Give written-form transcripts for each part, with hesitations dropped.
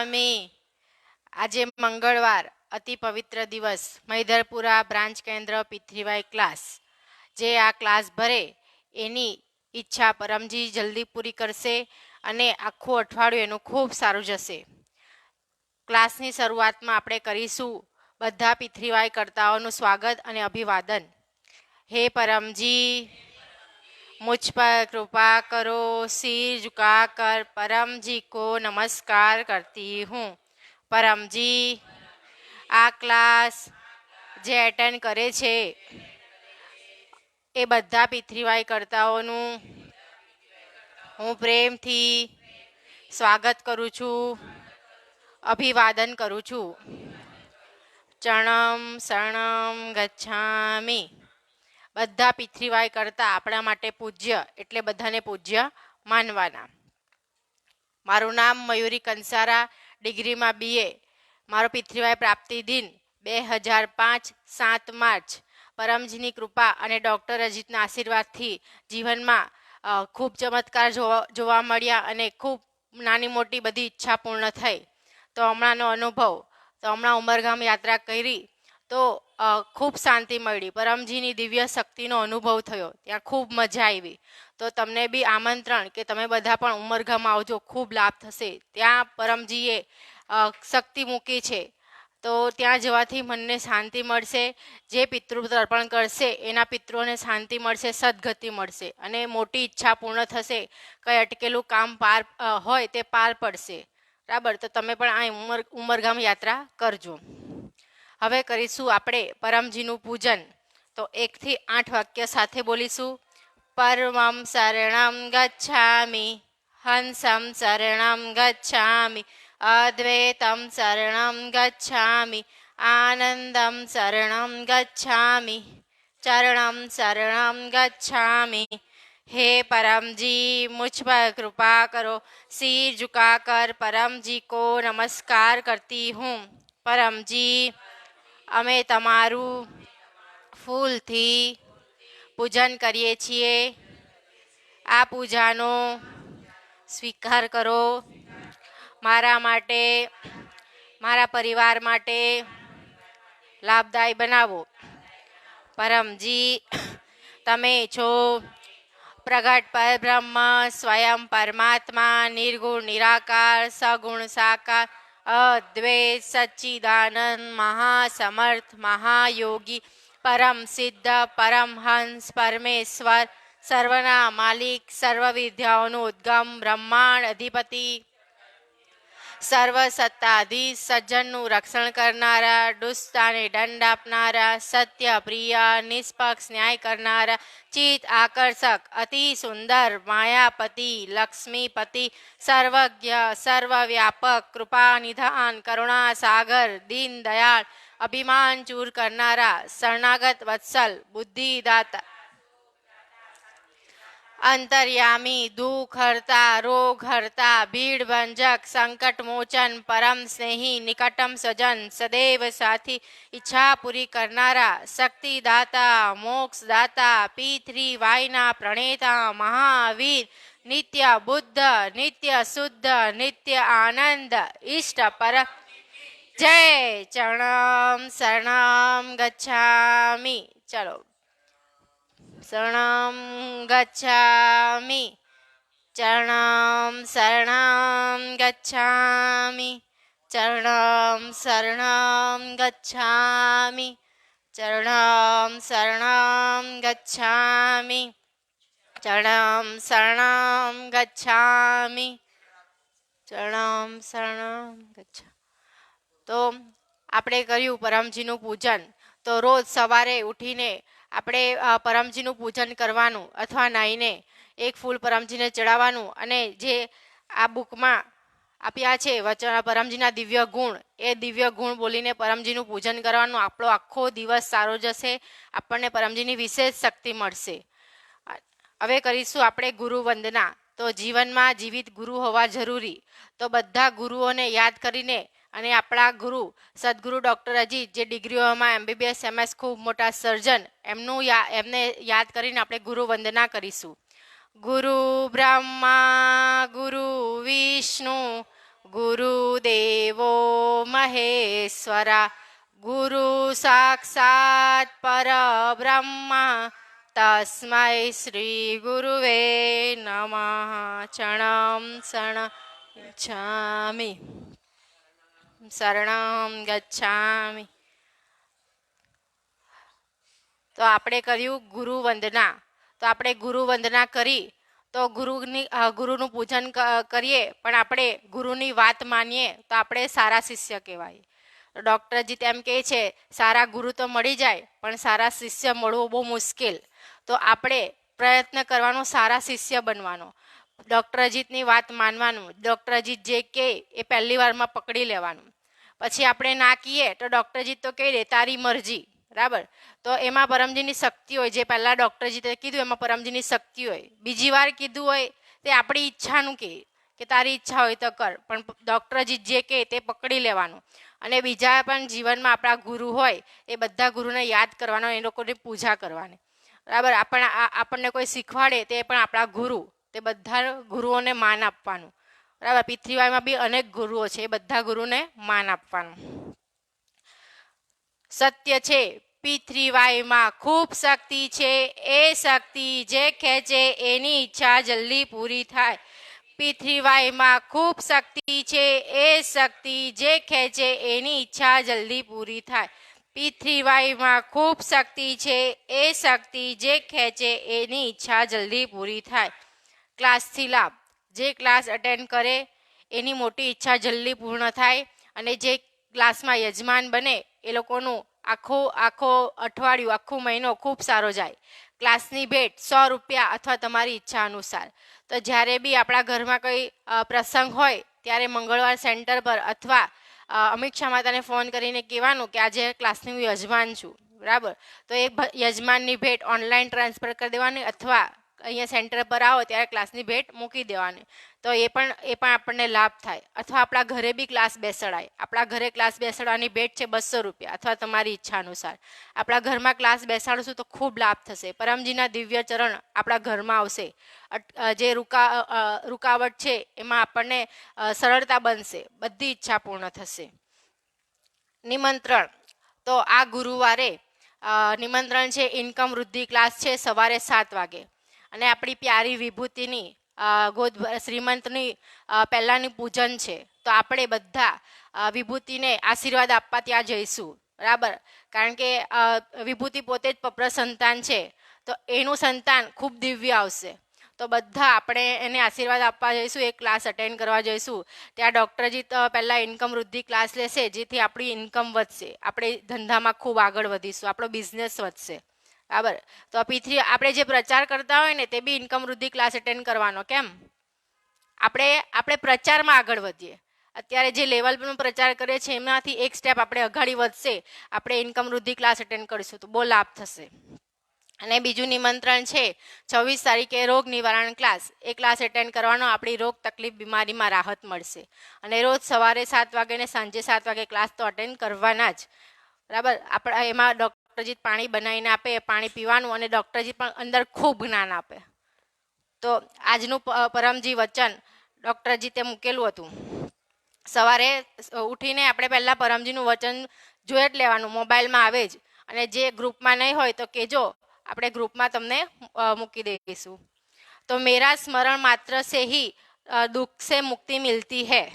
ગચ્છામિ। આજે મંગળવાર અતિ પવિત્ર દિવસ મૈધરપુરા બ્રાન્ચ કેન્દ્ર પીથરીવાઈ ક્લાસ જે આ ક્લાસ ભરે એની ઈચ્છા પરમજી જલ્દી પૂરી કરશે અને આખું અઠવાડિયું એનું ખૂબ સારું જશે। ક્લાસની શરૂઆતમાં આપણે કરીશું બધા પીથરીવાઈ કર્તાઓનું સ્વાગત અને અભિવાદન। હે परमजी मुझ पर कृपा करो, सिर झुकाकर परम जी को नमस्कार करती हूँ। परमजी આ ક્લાસ જે એટેન્ડ કરે છે એ બધા પીથરીવાઈ કર્તાઓનું હું પ્રેમથી સ્વાગત કરું છું, અભિવાદન કરું છું। ચરણમ શરણમ ગચ્છામિ। બધા પીથરીવાઈ કરતા આપણા માટે પૂજ્ય એટલે બધાને પૂજ્ય માનવાના। મારું નામ મયુરી કંસારા, ડિગ્રીમાં BA। મારો પીથરીવાઈ પ્રાપ્તિ દિન 2005 7 માર્ચ। પરમજીની કૃપા અને ડૉક્ટર અજીતના આશીર્વાદથી જીવનમાં ખૂબ ચમત્કાર જોવા મળ્યા અને ખૂબ નાની મોટી બધી ઈચ્છા પૂર્ણ થઈ। તો હમણાંનો અનુભવ, તો હમણાં ઉમરગામ યાત્રા કરી તો ખૂબ શાંતિ મળી, પરમજીની દિવ્ય શક્તિનો અનુભવ થયો, ત્યાં ખૂબ મજા આવી। તો તમને બી આમંત્રણ કે તમે બધા પણ ઉમરગામ આવજો, ખૂબ લાભ થશે। ત્યાં પરમજીએ શક્તિ મૂકી છે તો ત્યાં જવાથી મનને શાંતિ મળશે। જે પિતૃ તર્પણ કરશે એના પિતૃઓને શાંતિ મળશે, સદગતિ મળશે અને મોટી ઈચ્છા પૂર્ણ થશે। કંઈ અટકેલું કામ પાર હોય તે પાર પડશે, બરાબર। તો તમે પણ આ ઉમરગામ યાત્રા કરજો। હવે કરીશું આપણે પરમજીનું પૂજન। તો 1 થી 8 વાક્ય સાથે બોલીશું। પરમં શરણં ગચ્છામિ, હંસં શરણં ગચ્છામિ, અદ્વૈતં શરણં ગચ્છામિ, આનંદં શરણં ગચ્છામિ, ચરણં શરણં ગચ્છામિ। हे परमजी मुझ पर कृपा करो, सिर झुकाकर परम जी को नमस्कार करती हूँ। परमजी અમે તમારું ફૂલથી પૂજન કરીએ છીએ। આ પૂજાનો સ્વીકાર કરો, મારા માટે, મારા પરિવાર માટે લાભદાયી બનાવો। પરમજી તમે છો પ્રગટ પરબ્રહ્મ, સ્વયં પરમાત્મા, નિર્ગુણ નિરાકાર, સગુણ સાકાર, અદ્વૈત સચ્ચિદાનંદ, મહાસમર્થ, મહાયોગી, પરમ સિદ્ધ, પરમહંસ, પરમેશ્વર, સર્વના માલિક, સર્વ વિદ્યાઓનું ઉદ્ગમ, બ્રહ્માંડ અધિપતિ, સર્વ સત્તાધીશ, સજ્જનનું રક્ષણ કરનારા, દુષ્ટાને દંડ આપનારા, સત્ય પ્રિય, નિષ્પક્ષ ન્યાય કરનારા, ચિત્ત આકર્ષક, અતિ સુંદર, માયાપતિ, લક્ષ્મીપતિ, સર્વજ્ઞ, સર્વવ્યાપક, કૃપા નિધાન, કરુણા સાગર, દીન દયાળ, અભિમાન ચૂર કરનારા, શરણાગત વત્સલ, બુદ્ધિદાતા, અંતર્યામી, દુઃખ હરતા, રોગ હરતા, ભીડ ભંજક, સંકટ મોચન, પરમ સ્નેહી, નિકટમ સજન, સદૈવ સાથી, ઈચ્છા પૂરી કરનારા, શક્તિદાતા, મોક્ષદાતા, પીથરીવાઈના પ્રણેતા, મહાવીર, નિત્ય બુદ્ધ, નિત્ય શુદ્ધ, નિત્ય આનંદ, ઈષ્ટ પર જય। ચરણમ શરણમ ગચ્છામિ। ચલો, શરણં ગચ્છામિ, ચરણં શરણં ગચ્છામિ, ચરણં શરણં ગચ્છામિ, ચરણં શરણં ગચ્છામિ, ચરણં શરણં ગચ્છામિ, ચરણં શરણં ગચ્છામિ। તો આપણે કર્યું પરમજીનું પૂજન। તો રોજ સવારે ઉઠીને આપણે પરમજીનું પૂજન કરવાનું અથવા નાહીને એક ફૂલ પરમજીને ચડાવવાનું અને જે આ બુકમાં આપ્યા છે વચન પરમજીના દિવ્ય ગુણ, એ દિવ્ય ગુણ બોલીને પરમજીનું પૂજન કરવાનું। આપણો આખો દિવસ સારો જશે, આપણને પરમજીની વિશેષ શક્તિ મળશે। હવે કરીશું આપણે ગુરુ વંદના। તો જીવનમાં જીવિત ગુરુ હોવા જરૂરી। તો બધા ગુરુઓને યાદ કરીને અને આપણા ગુરુ સદગુરુ ડૉક્ટર અજીત જે ડિગ્રીઓમાં MBBS MS ખૂબ મોટા સર્જન, એમને યાદ કરીને આપણે ગુરુ વંદના કરીશું। ગુરુ બ્રહ્મા ગુરુ વિષ્ણુ ગુરુદેવો મહેશ્વરા ગુરુ સાક્ષાત પરબ્રહ્મા તસ્મૈ શ્રી ગુરુવે નમઃ. ચરણમ શરણ ગચ્છામિ, શરણમ ગચ્છામિ. તો આપણે કર્યું ગુરુ વંદના. તો આપણે ગુરુ વંદના કરી તો ગુરુનું પૂજન કરીએ, પણ આપણે ગુરુની વાત માનીએ તો આપણે સારા શિષ્ય કહેવાય. ડૉક્ટરજી તેમ કહે છે સારા ગુરુ તો મળી જાય પણ સારા શિષ્ય મળવું બહુ મુશ્કેલ. તો આપણે પ્રયત્ન કરવાનો સારા શિષ્ય બનવાનો, ડૉક્ટરજીતની વાત માનવાનું, ડૉક્ટરજીત જે કહે એ પહેલી વારમાં પકડી લેવાનું. પછી આપણે ના કહીએ તો ડૉક્ટરજીત તો કહી દે તારી મરજી, બરાબર. તો એમાં પરમજીની શક્તિ હોય, જે પહેલાં ડૉક્ટરજીતે કીધું એમાં પરમજીની શક્તિ હોય. બીજી વાર કીધું હોય તે આપણી ઈચ્છાનું કે તારી ઈચ્છા હોય તો કર, પણ ડૉક્ટરજી જે કહે તે પકડી લેવાનું. અને બીજા પણ જીવનમાં આપણા ગુરુ હોય એ બધા ગુરુને યાદ કરવાનો, એ લોકોની પૂજા કરવાની, બરાબર. આપણને કોઈ શીખવાડે તે પણ આપણા ગુરુ, તે બધા ગુરુઓને માન આપવાનું, બરાબર. પૃથ્વીમાં બી અનેક ગુરુઓ છે, એ બધા ગુરુને માન આપવાનું. સત્ય છે પૃથ્વીમાં ખૂબ શક્તિ છે, એ શક્તિ જે ખેંચે એની ઈચ્છા જલ્દી પૂરી થાય. પૃથ્વીમાં ખૂબ શક્તિ છે, એ શક્તિ જે ખેંચે એની ઈચ્છા જલ્દી પૂરી થાય. પૃથ્વીમાં ખૂબ શક્તિ છે, એ શક્તિ જે ખેંચે એની ઈચ્છા જલ્દી પૂરી થાય. ક્લાસથી લાભ, જે ક્લાસ અટેન્ડ કરે એની મોટી ઈચ્છા જલ્દી પૂર્ણ થાય. અને જે ક્લાસમાં યજમાન બને એ લોકોનું આખો અઠવાડિયું, આખો મહિનો ખૂબ સારો જાય. ક્લાસની ભેટ 100 રૂપિયા અથવા તમારી ઈચ્છા અનુસાર. તો જ્યારે બી આપણા ઘરમાં કોઈ પ્રસંગ હોય ત્યારે મંગળવાર સેન્ટર પર અથવા અમીક્ષા માતાને ફોન કરીને કહેવાનું કે આજે ક્લાસની હું યજમાન છું, બરાબર. તો એ યજમાનની ભેટ ઓનલાઈન ટ્રાન્સફર કરી દેવાની અથવા અહીંયા સેન્ટર પર આવો ત્યારે ક્લાસની ભેટ મૂકી દેવાની. તો એ પણ આપણને લાભ થાય. અથવા આપણા ઘરે બી ક્લાસ બેસાડાય. આપણા ઘરે ક્લાસ બેસાડવાની ભેટ છે 200 રૂપિયા અથવા તમારી ઈચ્છા અનુસાર. આપણા ઘરમાં ક્લાસ બેસાડશું તો ખૂબ લાભ થશે. પરમજીના દિવ્ય ચરણ આપણા ઘરમાં આવશે. જે રૂકાવટ છે એમાં આપણને સરળતા બનશે, બધી ઈચ્છા પૂર્ણ થશે. નિમંત્રણ, તો આ ગુરુવારે નિમંત્રણ છે ઇન્કમ વૃદ્ધિ ક્લાસ છે સવારે 7 વાગે. અને આપણી પ્યારી વિભૂતિની શ્રીમંતની પહેલાંની પૂજન છે. તો આપણે બધા વિભૂતિને આશીર્વાદ આપવા ત્યાં જઈશું, બરાબર. કારણ કે વિભૂતિ પોતે જ પપ્ર સંતાન છે, તો એનું સંતાન ખૂબ દિવ્ય આવશે. તો બધા આપણે એને આશીર્વાદ આપવા જઈશું, એક ક્લાસ અટેન્ડ કરવા જઈશું. ત્યાં ડૉક્ટરજી પહેલાં ઇન્કમ વૃદ્ધિ ક્લાસ લેશે, જેથી આપણી ઇન્કમ વધશે, આપણે ધંધામાં ખૂબ આગળ વધીશું, આપણો બિઝનેસ વધશે, બરાબર. તો આપણે જે પ્રચાર કરતા હોય ને તે બી ઇન્કમ વૃદ્ધિ ક્લાસ અટેન્ડ કરવાનો. કેમ? આપણે પ્રચારમાં આગળ વધીએ. અત્યારે જે લેવલ પર પ્રચાર કરીએ છીએ એમાંથી એક સ્ટેપ આપણે અગાડી વધશે, આપણે ઇન્કમ વૃદ્ધિ ક્લાસ અટેન્ડ કરીશું તો બહુ લાભ થશે. અને બીજું નિમંત્રણ છે 26 તારીખે રોગ નિવારણ ક્લાસ. એ ક્લાસ અટેન્ડ કરવાનો, આપણી રોગ તકલીફ બીમારીમાં રાહત મળશે. અને રોજ સવારે 7 વાગે ને સાંજે 7 વાગે ક્લાસ તો અટેન્ડ કરવાના જ, બરાબર. આપણા એમાં ડૉક્ટરજી પાણી બનાવીને આપે, પાણી પીવાનું, અને ડૉક્ટરજી પણ અંદર ખૂબ જ્ઞાન આપે. તો આજનું પરમજી વચન ડૉક્ટરજી તે મૂકેલું હતું. સવારે ઉઠીને આપણે પહેલાં પરમજીનું વચન જોઈ જ લેવાનું, મોબાઈલમાં આવે જ. અને જે ગ્રુપમાં નહીં હોય તો કહેજો, આપણે ગ્રુપમાં તમને મૂકી દઈશું. તો મેરા સ્મરણ માત્ર સે હી દુઃખ સે મુક્તિ મિલતી હૈ.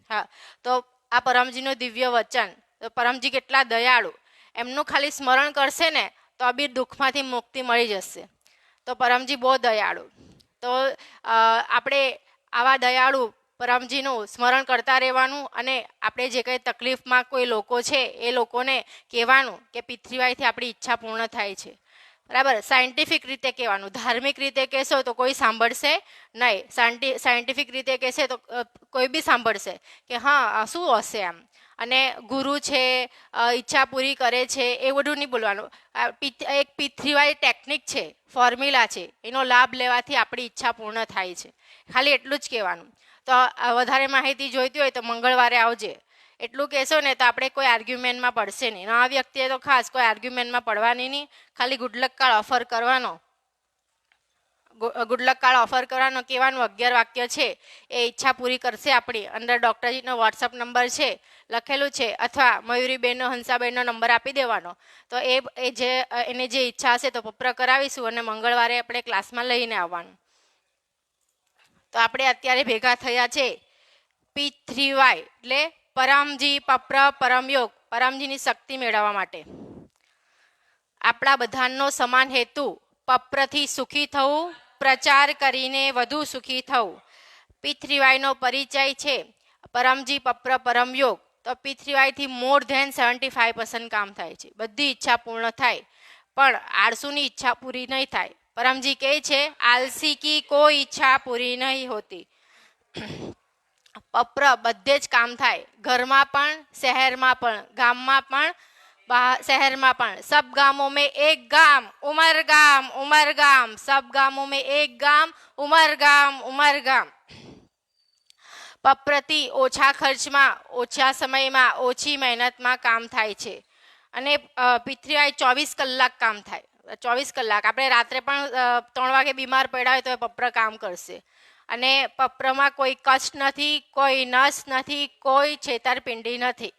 હા, તો આ પરમજીનું દિવ્ય વચન. તો પરમજી કેટલા દયાળુ, એમનું ખાલી સ્મરણ કરશે ને તો બી દુઃખમાંથી મુક્તિ મળી જશે. તો પરમજી બહુ દયાળુ. તો આપણે આવા દયાળુ પરમજીનું સ્મરણ કરતા રહેવાનું. અને આપણે જે કંઈ તકલીફમાં કોઈ લોકો છે એ લોકોને કહેવાનું કે પૃથ્વીથી આપણી ઈચ્છા પૂર્ણ થાય છે, બરાબર. સાયન્ટિફિક રીતે કહેવાનું. ધાર્મિક રીતે કહેશો તો કોઈ સાંભળશે નહીં, સાયન્ટિફિક રીતે કહેશે તો કોઈ બી સાંભળશે કે હા શું હશે એમ. અને ગુરુ છે, ઈચ્છા પૂરી કરે છે, એ બધું નહીં બોલવાનું. એક પૃથ્વીવાળી ટેકનિક છે, ફોર્મ્યુલા છે, એનો લાભ લેવાથી આપણી ઈચ્છા પૂર્ણ થાય છે, ખાલી એટલું જ કહેવાનું. તો વધારે માહિતી જોઈતી હોય તો મંગળવારે આવજે. એટલું કહેશો ને તો આપણે કોઈ આર્ગ્યુમેન્ટમાં પડશે નહીં. આ વ્યક્તિએ તો ખાસ કોઈ આર્ગ્યુમેન્ટમાં પડવાની નહીં, ખાલી ગુડલક કાર્ડ ઓફર કરવાનો, ગુડલક કાર્ડ ઓફર કરવાનો, કહેવાનું 11 વાક્ય છે એ ઈચ્છા પૂરી કરશે આપણી. અંદર ડૉક્ટરજીનો વોટ્સઅપ નંબર છે લખેલું છે, અથવા મયુરીબેનનો હંસાબેનનો નંબર આપી દેવાનો. તો એને જે ઈચ્છા હશે તો પપ્ર કરાવીશું અને મંગળવારે આપણે ક્લાસમાં લઈને આવવાનું. તો આપણે અત્યારે ભેગા થયા છે P3Y એટલે પરમજી પપ્ર પરમયોગ, પરમજીની શક્તિ મેળવવા માટે. આપણા બધાનો સમાન હેતુ પપ્રથી સુખી થવું, પ્રચાર કરીને વધુ સુખી થવું. P3Y નો પરિચય છે પરમજી પપ્ર પરમયોગ. તો P3Y થી મોર ધેન 75% કામ થાય છે. બધી ઈચ્છા પૂર્ણ થાય, પણ આળસુની ઈચ્છા પૂરી નહીં થાય. પરમજી કહે છે આલસી કી કોઈ ઈચ્છા પૂરી નહીં હોતી. પપ્ર બધે જ કામ થાય, ઘરમાં પણ, શહેરમાં પણ, ગામમાં પણ, શહેરમાં પણ. सब गांवों में एक गांव उमरगाम उमरगाम, सब गांवों में एक गांव उमरगाम उमरगाम. પપ્રથી ઓછા ખર્ચમાં, ઓછા સમયમાં, ઓછી મહેનતમાં કામ થાય છે. અને P3Y 24 કલાક કામ થાય. 24 કલાક. આપણે રાત્રે પણ 3 વાગે બીમાર પડ્યા હોય તો એ પપ્ર કામ કરશે. અને પપ્રમાં કોઈ કષ્ટ નથી, કોઈ નસ નથી, કોઈ છેતરપિંડી નથી,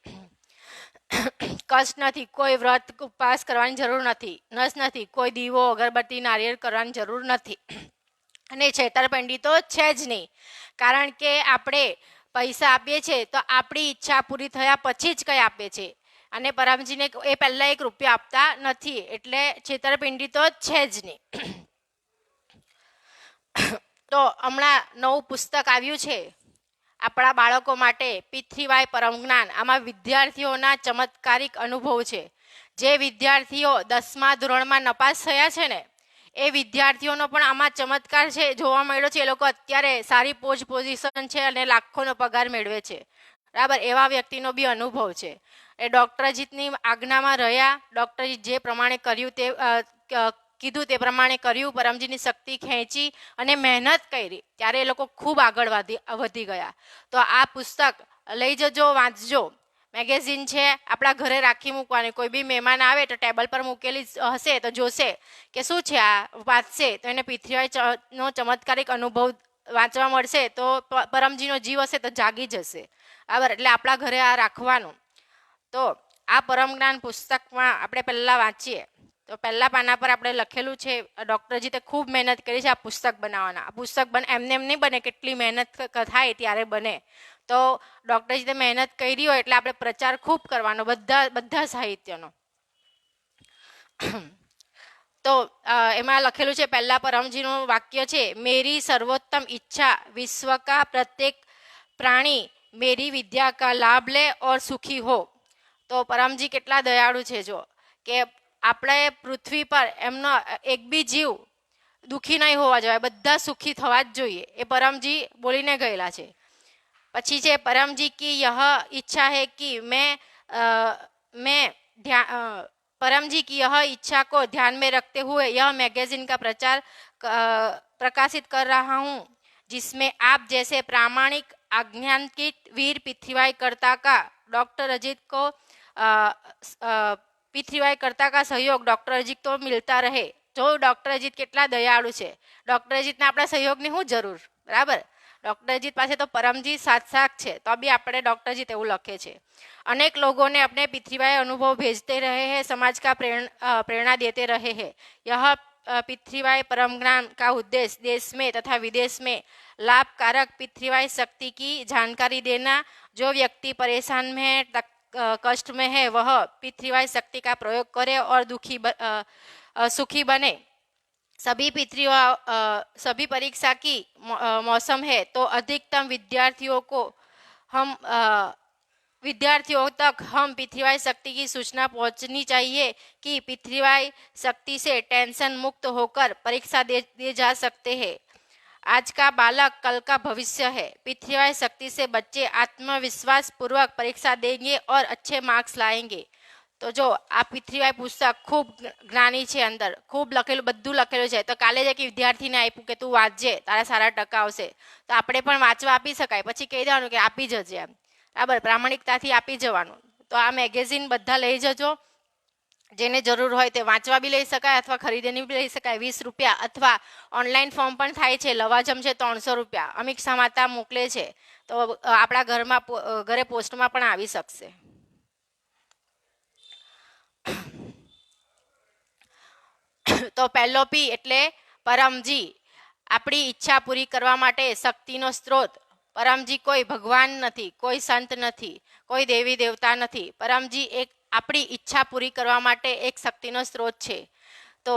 કષ્ટ નથી, કોઈ વ્રત ઉપવાસ કરવાની જરૂર નથી, નસ નથી, કોઈ દીવો અગરબત્તી નારિયેળ કરવાની જરૂર નથી. અને છેતરપિંડી તો છે જ નહીં, કારણ કે આપણે પૈસા આપીએ છીએ તો આપણી ઈચ્છા પૂરી થયા પછી જ કંઈ આપીએ છીએ. અને પરમજીને એ પહેલાં 1 રૂપિયો આપતા નથી, એટલે છેતરપિંડી તો છે જ નહીં. તો હમણાં નવું પુસ્તક આવ્યું છે આપણા બાળકો માટે, P3Y પરમ જ્ઞાન. આમાં વિદ્યાર્થીઓના ચમત્કારિક અનુભવ છે. જે વિદ્યાર્થીઓ 10મા ધોરણમાં નપાસ થયા છે ને, એ વિદ્યાર્થીઓનો પણ આમાં ચમત્કાર છે જોવા મળ્યો છે. એ લોકો અત્યારે સારી પોઝિશન છે અને લાખોનો પગાર મેળવે છે. બરાબર, એવા વ્યક્તિનો બી અનુભવ છે. એ ડૉક્ટરજીતની આજ્ઞામાં રહ્યા, ડૉક્ટરજી જે પ્રમાણે કર્યું તે કીધું તે પ્રમાણે કર્યું, પરમજીની શક્તિ ખેંચી અને મહેનત કરી, ત્યારે એ લોકો ખૂબ આગળ વધી ગયા. તો આ પુસ્તક લઈ જજો, વાંચજો. મેગેઝિન છે, આપણા ઘરે રાખી મૂકવાની. કોઈ બી મહેમાન આવે તો ટેબલ પર મૂકેલી હશે તો જોશે કે શું છે આ, વાંચશે તો એને P3Y નો ચમત્કારિક અનુભવ વાંચવા મળશે. તો પરમજીનો જીવ હશે તો જાગી જશે. બરાબર, એટલે આપણા ઘરે આ રાખવાનું. તો આ પરમ જ્ઞાન પુસ્તકમાં આપણે પહેલાં વાંચીએ. તો પહેલા પાના પર આપણે લખેલું છે, ડૉક્ટરજી તે ખૂબ મહેનત કરી છે આ પુસ્તક બનાવવાના. આ પુસ્તક એમને એમ નહીં બને, કેટલી મહેનત થાય ત્યારે બને. તો ડૉક્ટરજી તે મહેનત કરી હોય એટલે આપણે પ્રચાર ખૂબ કરવાનો, બધા સાહિત્યનો. તો એમાં લખેલું છે પહેલા પરમજીનું વાક્ય છે, મેરી સર્વોત્તમ ઈચ્છા વિશ્વ કા પ્રત્યેક પ્રાણી મેરી વિદ્યા કા લાભ લે ઓર સુખી હો. તો પરમજી કેટલા દયાળુ છે, જો કે આપણે પૃથ્વી પર એમનો એક બી જીવ દુઃખી નહીં હોવા જોઈએ, બધા સુખી થવા જ જોઈએ. એ પરમજી બોલીને ગયેલા છે. પછી છે परमजी की यह इच्छा है कि मैं परमजी की यह इच्छा को ध्यान में रखते हुए यह मैगजीन का प्रचार प्रकाशित कर रहा हूँ, जिसमें आप जैसे प्रामाणिक आज्ञानकित वीर P3Y कर्ता का डॉक्टर अजीत को P3Y कर्ता का सहयोग डॉक्टर अजीत तो मिलता रहे. जो डॉक्टर अजीत કેટલા દયાળુ છે, ડૉક્ટર અજીતને આપણા સહયોગની શું જરૂર. બરાબર, डॉक्टर अजीत पास तो परमजी साथ છે, तो भी આપણે डॉक्टर जी એવું લખે છે. अनेक लोगों ने अपने P3Y अनुभव भेजते रहे हैं, समाज का प्रेरणा देते रहे हैं. यह P3Y परम ज्ञान का उद्देश्य देश में तथा विदेश में लाभकारक P3Y शक्ति की जानकारी देना. जो व्यक्ति परेशान में है, कष्ट में है, वह P3Y शक्ति का प्रयोग करे और सुखी बने. सभी सभी परीक्षा की मौसम है, तो अधिकतम विद्यार्थियों तक हम P3Y शक्ति की सूचना पहुंचनी चाहिए कि P3Y शक्ति से टेंशन मुक्त होकर परीक्षा दे जा सकते हैं. आज का बालक कल का भविष्य है. P3Y शक्ति से बच्चे आत्मविश्वास पूर्वक परीक्षा देंगे और अच्छे मार्क्स लाएंगे. તો જો આ P3Y પુસ્તક ખૂબ જ્ઞાની છે, અંદર ખૂબ લખેલું, બધું લખેલું છે. તો કાલે જ એક વિદ્યાર્થીને આપ્યું કે તું વાંચજે, તારા સારા ટકા આવશે. તો આપણે પણ વાંચવા આપી શકાય, પછી કહી દેવાનું કે આપી જજે એમ. બરાબર, પ્રામાણિકતાથી આપી જવાનું. તો આ મેગેઝિન બધા લઈ જજો. જેને જરૂર હોય તે વાંચવા બી લઈ શકાય અથવા ખરીદીને બી લઈ શકાય. 20 રૂપિયા અથવા ઓનલાઈન ફોર્મ પણ થાય છે. લવાજમ છે 300 રૂપિયા. અમીક્ષા માતા મોકલે છે તો આપણા ઘરમાં ઘરે પોસ્ટમાં પણ આવી શકશે. તો પહેલો પી એટલે પરમજી. આપણી ઈચ્છા પૂરી કરવા માટે શક્તિનો સ્ત્રોત. પરમજી કોઈ ભગવાન નથી, કોઈ સંત નથી, કોઈ દેવી દેવતા નથી. પરમજી એક આપણી ઈચ્છા પૂરી કરવા માટે એક શક્તિનો સ્ત્રોત છે. તો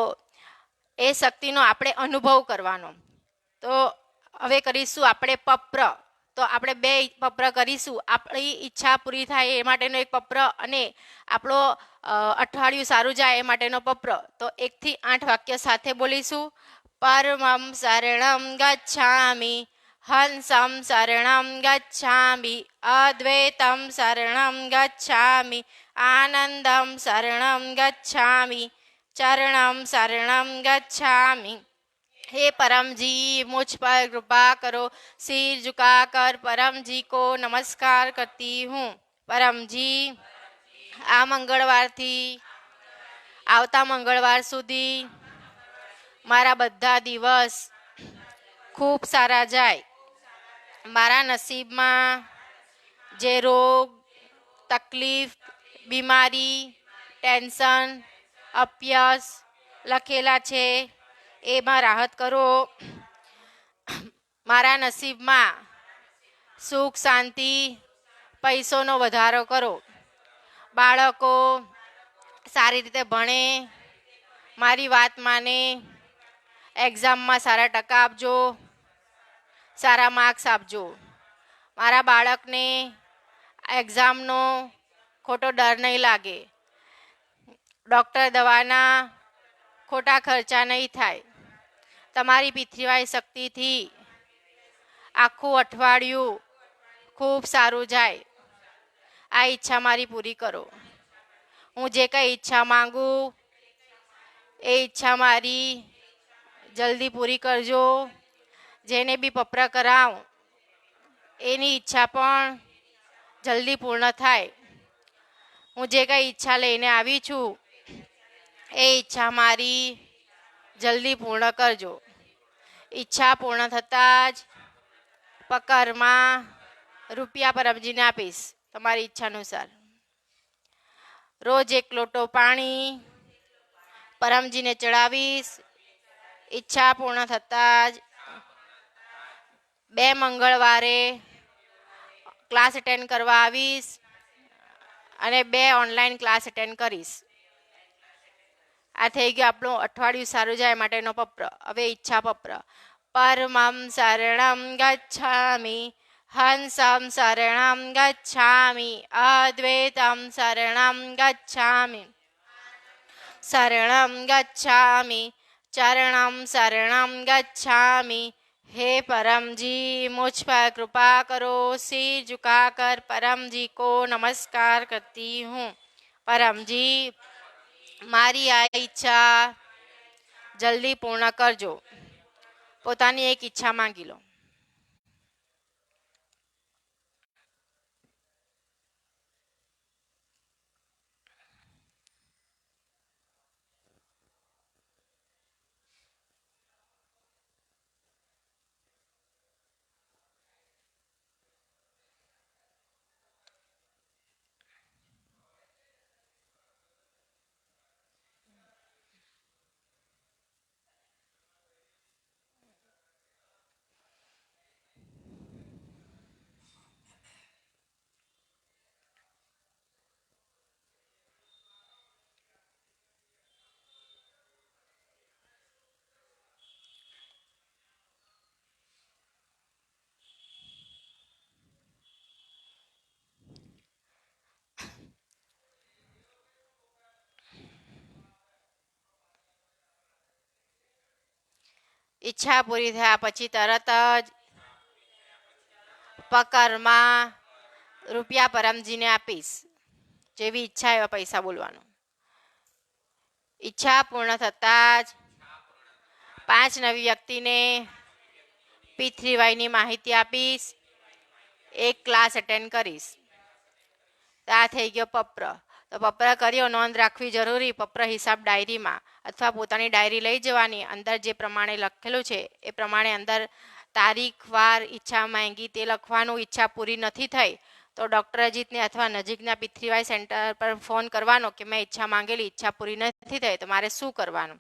એ શક્તિનો આપણે અનુભવ કરવાનો. તો હવે કરીશું આપણે પપ્ર. તો આપણે 2 પપ્ર કરીશું. આપણી ઈચ્છા પૂરી થાય એ માટેનો એક પપ્ર અને આપણો અઠવાડિયું સારું જાય એ માટેનો પપ્ર. તો 1 થી 8 વાક્ય સાથે બોલીશું. પરમં શરણં ગચ્છામિ, હંસં શરણં ગચ્છામિ, અદ્વૈતં શરણં ગચ્છામિ, આનંદં શરણં ગચ્છામિ, ચરણં શરણં ગચ્છામિ. हे परम जी, मुझ पर कृपा करो. सिर झुकाकर परम जी को नमस्कार करती हूँ. परम जी, આ મંગળવારથી આવતા મંગળવાર સુધી મારા બધા દિવસ ખૂબ સારા જાય. મારા નસીબમાં જે રોગ, તકલીફ, બીમારી, ટેન્શન, અપયશ લખેલા છે એમાં રાહત કરો. મારા નસીબમાં સુખ, શાંતિ, પૈસોનો વધારો કરો. બાળકો સારી રીતે ભણે, મારી વાત માને, એક્ઝામમાં સારા ટકા આપજો, સારા માર્ક્સ આપજો. મારા બાળકને એક્ઝામનો ખોટો ડર નહીં લાગે. ડૉક્ટર દવાના ખોટા ખર્ચા નહીં થાય. તમારી પિતૃવાઈ શક્તિથી આખું અઠવાડિયું ખૂબ સારું જાય. આ ઈચ્છા મારી પૂરી કરો. હું જે કંઈ ઈચ્છા માંગુ એ ઈચ્છા મારી જલ્દી પૂરી કરજો. જેને બી પપ્ર કરાવું એની ઈચ્છા પણ જલ્દી પૂર્ણ થાય. હું જે કંઈ ઈચ્છા લઈને આવી છું એ ઈચ્છા મારી જલ્દી પૂર્ણ કરજો. ઈચ્છા પૂર્ણ થતાં જ પકરમાં રૂપિયા પરમજીને આપીશ તમારી ઈચ્છા અનુસાર. રોજ 1 લોટો પાણી પરમજીને ચડાવીશ. ઈચ્છા પૂર્ણ થતાં જ 2 મંગળવારે ક્લાસ અટેન્ડ કરવા આવીશ અને 2 ઓનલાઈન ક્લાસ અટેન્ડ કરીશ. આ થઈ ગયું આપણું અઠવાડિયું સારું જાય માટેનો પપ્ર. હવે ઈચ્છા પપ્ર. પરમં શરણં ગચ્છામિ, હંસં શરણં ગચ્છામિ, અદ્વૈતં શરણં ગચ્છામિ, शरणं गच्छामि, चरणं शरणं गच्छामि. हे परम जी, मुझ पर कृपा करो. सिर झुकाकर परम जी को नमस्कार करती हूँ. परम जी, મારી આ ઈચ્છા જલ્દી પૂર્ણ કરજો. પોતાની એક ઈચ્છા માંગી લો. ઈચ્છા પૂરી થયા પછી તરત જ પકરમાં રૂપિયા પરમજીને આપીશ. જેવી ઈચ્છા એવા પૈસા બોલવાનું. ઈચ્છા પૂર્ણ થતાં જ 5 નવી વ્યક્તિને P3Y માહિતી આપીશ. 1 ક્લાસ અટેન્ડ કરીશ. આ થઈ ગયો પપ્ર. તો પપ્ર કર્યો નોંધ રાખવી જરૂરી પપ્ર હિસાબ ડાયરીમાં અથવા પોતાની ડાયરી લઈ જવાની. અંદર જે પ્રમાણે લખેલું છે એ પ્રમાણે અંદર તારીખ વાર ઈચ્છા માંગી તે લખવાનું. ઈચ્છા પૂરી નથી થઈ તો ડૉક્ટર અજીતને અથવા નજીકના પિથરીવાઈ સેન્ટર પર ફોન કરવાનો કે મેં ઈચ્છા માંગેલી, ઈચ્છા પૂરી નથી થઈ તો મારે શું કરવાનું.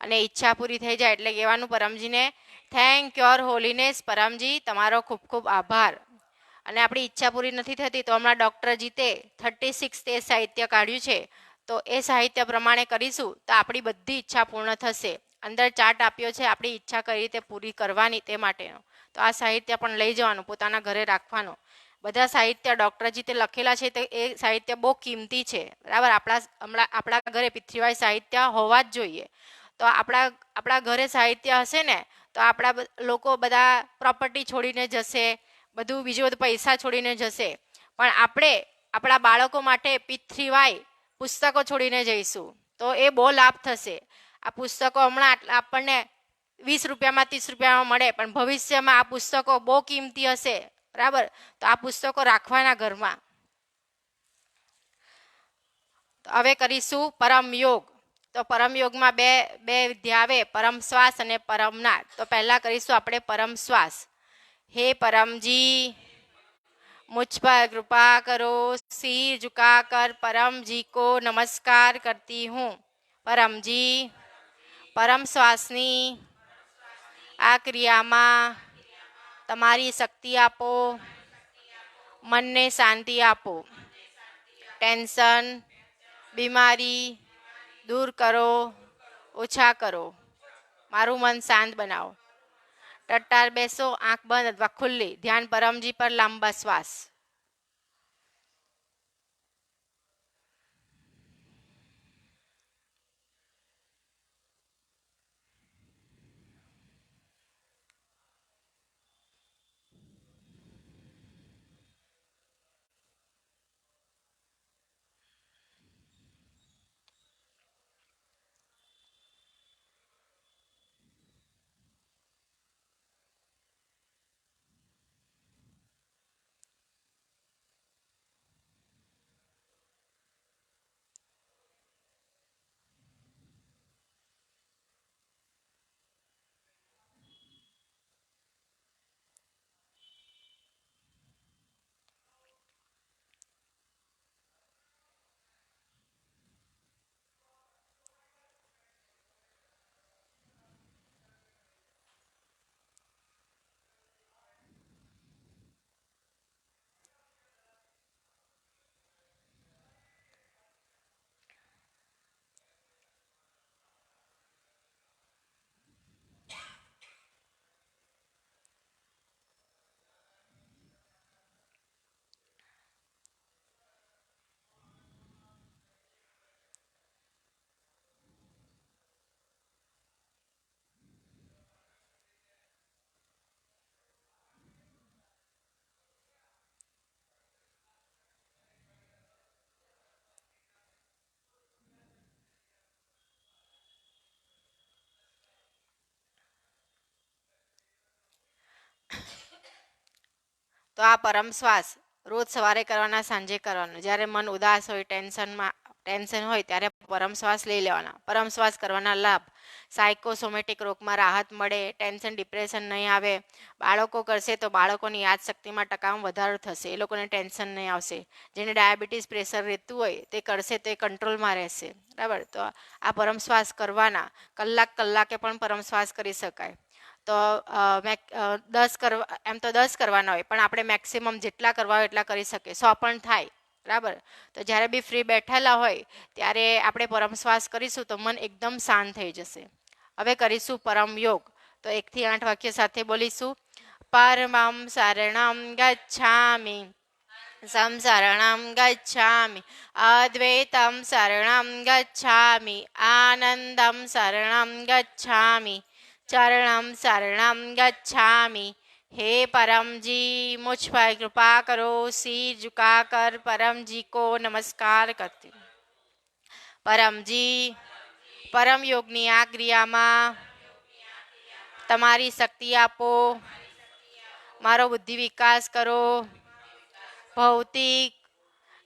અને ઈચ્છા પૂરી થઈ જાય એટલે કહેવાનું પરમજીને થેન્ક યોર હોલીનેસ, પરમજી તમારો ખૂબ ખૂબ આભાર. અને આપણી ઈચ્છા પૂરી નથી થતી તો હમણાં ડૉક્ટર જીતે 36 તે સાહિત્ય કાઢ્યું છે તો એ સાહિત્ય પ્રમાણે કરીશું તો આપણી બધી ઈચ્છા પૂર્ણ થશે. અંદર ચાર્ટ આપ્યો છે આપણી ઈચ્છા કઈ રીતે પૂરી કરવાની તે માટેનો. તો આ સાહિત્ય પણ લઈ જવાનું, પોતાના ઘરે રાખવાનું. બધા સાહિત્ય ડૉક્ટરજી તે લખેલા છે તો એ સાહિત્ય બહુ કિંમતી છે, બરાબર. આપણા ઘરે પિથરીવાઈ સાહિત્ય હોવા જ જોઈએ. તો આપણા ઘરે સાહિત્ય હશે ને તો આપણા લોકો બધા પ્રોપર્ટી છોડીને જશે, બીજું બધું પૈસા છોડીને જશે, પણ આપણે આપણા બાળકો માટે પિથરીવાઈ પુસ્તકો છોડીને જઈશું તો એ બહુ લાભ થશે. આ પુસ્તકો હમણાં આપણને 20 રૂપિયામાં 30 રૂપિયામાં મળે પણ ભવિષ્યમાં આ પુસ્તકો બહુ કિંમતી હશે, બરાબર. તો આ પુસ્તકો રાખવાના ઘરમાં. હવે કરીશું પરમ યોગ. તો પરમ યોગમાં બે વિદ્યા આવે, પરમ શ્વાસ અને પરમનાદ. તો પહેલા કરીશું આપણે પરમ શ્વાસ. हे परमजी मुझ पर कृपा करो, सिर झुकाकर परम जी को नमस्कार करती हूँ. परमजी परम श्वासनी આ ક્રિયામાં તમારી શક્તિ આપો, મનને શાંતિ આપો, ટેન્શન બીમારી દૂર કરો, ઓછા કરો, મારું મન શાંત બનાવો. ટટ્ટાર બેસો, આંખ બંધ અથવા ખુલ્લી. ધ્યાન પરમજી પર, લાંબા શ્વાસ. તો આ પરમ શ્વાસ રોજ સવારે કરવાના, સાંજે કરવાનો. જ્યારે મન ઉદાસ હોય, ટેન્શન હોય ત્યારે પરમ શ્વાસ લઈ લેવાના. પરમ શ્વાસ કરવાના લાભ: સાયકોસોમેટિક રોગમાં રાહત મળે, ટેન્શન ડિપ્રેશન નહીં આવે. બાળકો કરશે તો બાળકોની યાદશક્તિમાં ટકામાં વધારો થશે, એ લોકોને ટેન્શન નહીં આવશે. જેને ડાયાબિટીસ પ્રેશર રહેતું હોય તે કરશે તો એ કંટ્રોલમાં રહેશે, બરાબર. તો આ પરમ શ્વાસ કરવાના. કલાકે પણ પરમ શ્વાસ કરી શકાય. તો 10 કરવાના હોય પણ આપણે મેક્સિમમ જેટલા કરવા હોય એટલા કરી શકીએ, 100 પણ થાય, બરાબર. તો જ્યારે બી ફ્રી બેઠેલા હોય ત્યારે આપણે પરમ શ્વાસ કરીશું તો મન એકદમ શાંત થઈ જશે. હવે કરીશું પરમ યોગ. તો 1 થી 8 વાક્ય સાથે બોલીશું. પરમં શરણં ગચ્છામિ, સંશરણં ગચ્છામિ, અદ્વૈતં શરણં ગચ્છામિ, આનંદં શરણં ગચ્છામિ, चरणम शरणम गच्छामि. हे परम जी मुझ पर कृपा करो, सिर झुकाकर परम जी को नमस्कार करती हूँ. परम जी परम योगની આ ક્રિયામાં તમારી શક્તિ આપો, મારો બુદ્ધિ વિકાસ કરો, ભૌતિક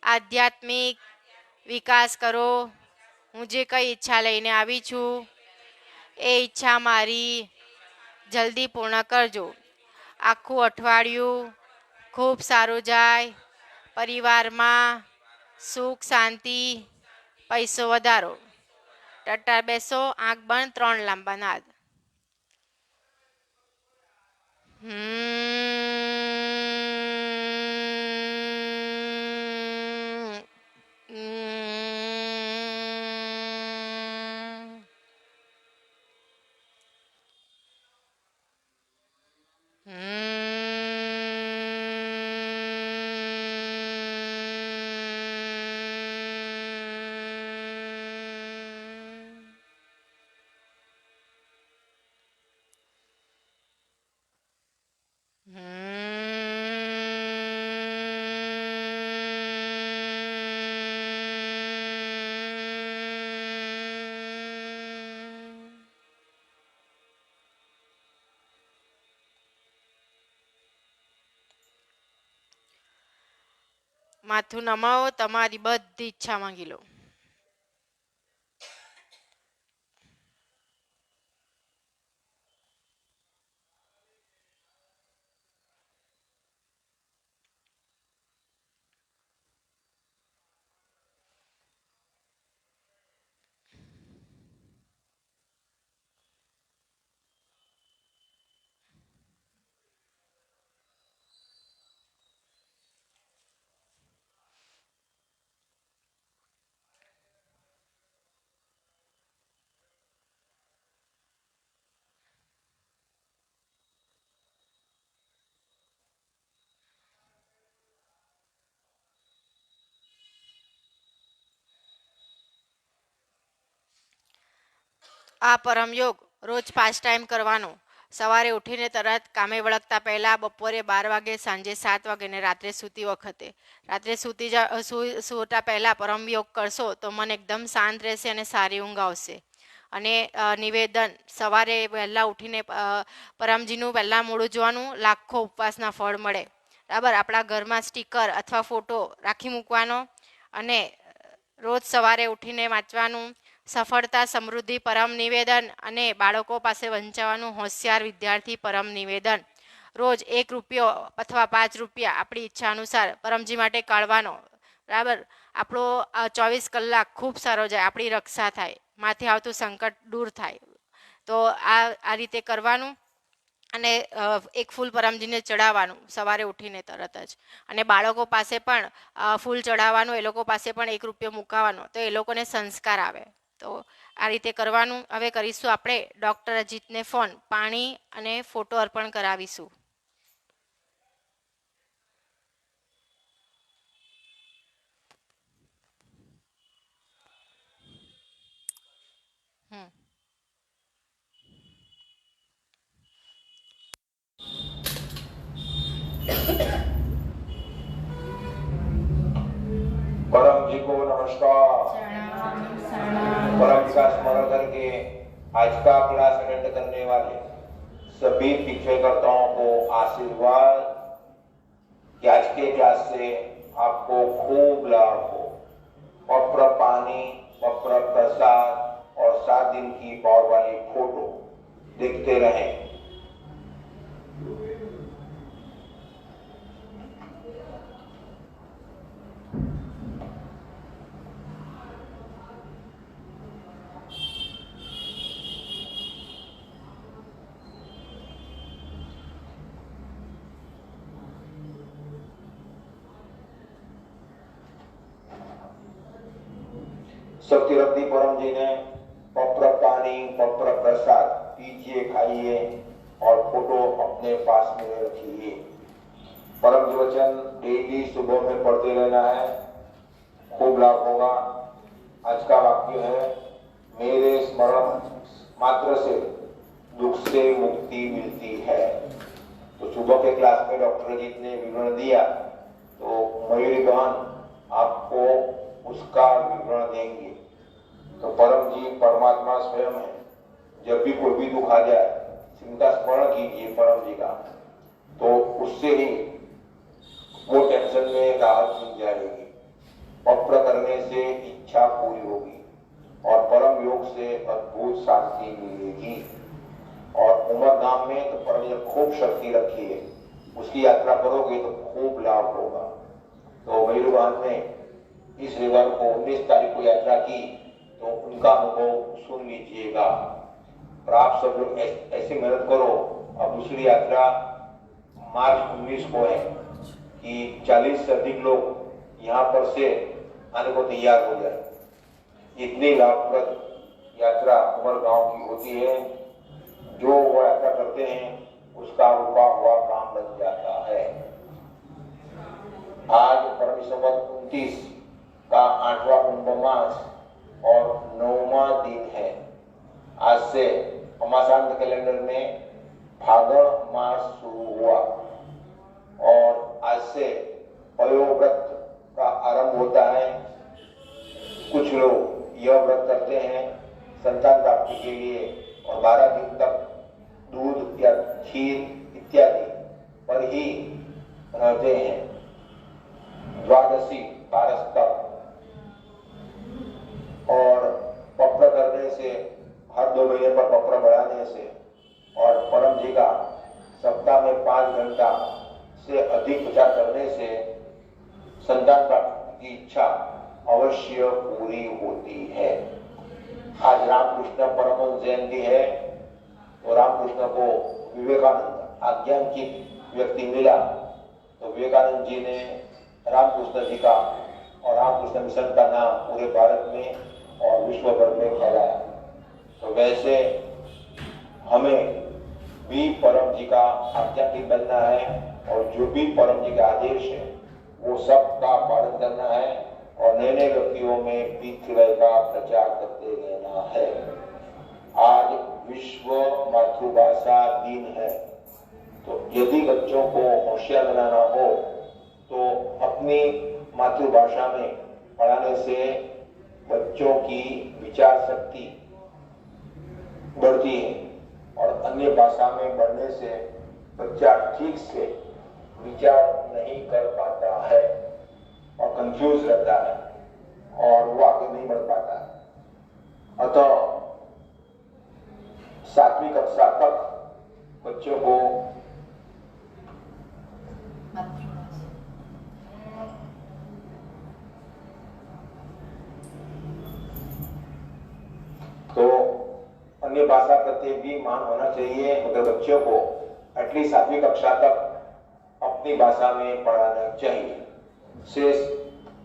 આધ્યાત્મિક વિકાસ કરો. હું જે કંઈ ઈચ્છા લઈને આવી છું એ ઈચ્છા મારી જલ્દી પૂર્ણ કરજો. આખું અઠવાડિયું ખૂબ સારું જાય. પરિવારમાં સુખ શાંતિ પૈસો વધારો. ટટ્ટાર બેસો, આંખ બંધ, 3 લાંબા નાદ. માથું નમાવો, તમારી બધી ઈચ્છા માંગી લો. આ પરમયોગ રોજ 5 ટાઈમ કરવાનો. સવારે ઉઠીને તરત કામે વળગતા પહેલાં, બપોરે 12 વાગે, સાંજે 7 વાગે ને રાત્રે સૂતી વખતે. રાત્રે સૂતા પહેલાં પરમયોગ કરશો તો મન એકદમ શાંત રહેશે અને સારી ઊંઘ આવશે. અને નિવેદન, સવારે વહેલા ઉઠીને પરમજીનું પહેલાં મોઢું જોવાનું, લાખો ઉપવાસના ફળ મળે. બરાબર. આપણા ઘરમાં સ્ટીકર અથવા ફોટો રાખી મૂકવાનો અને રોજ સવારે ઉઠીને વાંચવાનું. સફળતા સમૃદ્ધિ પરમ નિવેદન અને બાળકો પાસે વંચાવવાનું હોશિયાર વિદ્યાર્થી પરમ નિવેદન. રોજ 1 રૂપિયો અથવા 5 રૂપિયા આપણી ઈચ્છા અનુસાર પરમજી માટે કાઢવાનો. બરાબર. આપણો 24 કલાક ખૂબ સારો જાય, આપણી રક્ષા થાય, માથે આવતું સંકટ દૂર થાય. તો આ રીતે કરવાનું. અને એક ફૂલ પરમજીને ચડાવવાનું સવારે ઉઠીને તરત જ. અને બાળકો પાસે પણ ફૂલ ચડાવવાનું, એ લોકો પાસે પણ 1 રૂપિયો મુકાવાનો, તો એ લોકોને સંસ્કાર આવે. તો આ રીતે કરવાનું. હવે કરીશું આપણે ડૉક્ટર અજીતને ફોન. પાણી અને ફોટો અર્પણ કરાવીશું. परम जी को नमस्कार। परम जी का स्मरण करके आज का क्लास अटेंड करने वाले सभी शिक्षकर्ताओं को आशीर्वाद कि आज के क्लास से आपको खूब लाभ हो। पत्र पानी, पत्र प्रसाद और 7 दिन की पावर वाली फोटो देखते रहें। शक्ति रत्नी परम जी ने पत्र पानी, पत्र प्रसाद पीजिए, खाइए और फोटो अपने पास में रखिए। परम जी वचन डेली सुबह में पढ़ते रहना है, खूब लाभ होगा। आज का वाक्य है, मेरे स्मरण मात्र से दुख से मुक्ति मिलती है। तो सुबह के क्लास में डॉक्टर अजीत ने विवरण दिया, तो मयूरी बहन आपको उसका विवरण देंगे। तो परम जी परमात्मा स्वयं है। जब भी कोई भी दुख आ जाए, इनका स्मरण कीजिए परम जी का, तो उससे ही वो टेंशन में राहत मिल जाएगी। पत्र करने से इच्छा पूरी होगी और परम योग से अद्भुत शांति मिलेगी। और उमरगाम में तो परम ने खूब शक्ति रखी है, उसकी यात्रा करोगे तो खूब लाभ होगा। तो भैरवान ने इस रविवार को 19 तारीख को यात्रा की, तो उनका अनुभव सुन लीजिएगा। और आप सब लोग ऐसी मेहनत करो। अब दूसरी यात्रा मार्च 19 को है कि 40 से अधिक लोग यहाँ पर से आने को तैयार हो जाए। इतनी लाभप्रद यात्रा उमरगांव की होती है, जो वो यात्रा करते हैं उसका रुका हुआ काम बन जाता है। आज परम संवत 29 का 8वां कुंभ मास और 9वां दिन है। आज से अमाशांत कैलेंडर में फागण मास शुरू हुआ और आज से पयोव्रत का आरंभ होता है। कुछ लोग यह व्रत करते हैं संतान प्राप्ति के लिए और 12 दिन तक दूध या खीर इत्यादि पर ही रहते हैं। द्वादशी पारस तक और पप्र करने से, हर 2 महीने पर पप्र बढ़ाने से और परम जी का सप्ताह में 5 घंटा से अधिक प्रचार करने से संतान प्राप्ति की इच्छा अवश्य पूरी होती है। आज रामकृष्ण परमहंस जयंती है, तो रामकृष्ण को विवेकानंद आज्ञांकित व्यक्ति मिला, तो विवेकानंद जी ने रामकृष्ण जी का और रामकृष्ण मिशन का नाम पूरे भारत में और विश्व भर में फैलाया। तो वैसे हमें भी परम जी का आज्ञांकित बनना है और जो भी परम जी का आदेश है वो सब का पालन करना है और नए नए व्यक्तियों में पीतृवय का प्रचार करते रहना है। आज विश्व मातृभाषा दिन है, तो यदि बच्चों को होशियार बनाना हो तो अपनी मातृभाषा में पढ़ाने से बच्चों की विचार शक्ति बढ़ती है और अन्य भाषा में बढ़ने से बच्चा ठीक से विचार नहीं कर पाता है और कंफ्यूज रहता है और वो आगे नहीं बढ़ पाता है। अतः 7वीं कक्षा तक बच्चों को तो अन्य भाषा प्रति भी मान होना चाहिए, मगर बच्चों को एटलीस्ट 7वीं कक्षा तक अपनी भाषा में पढ़ाना चाहिए। शेष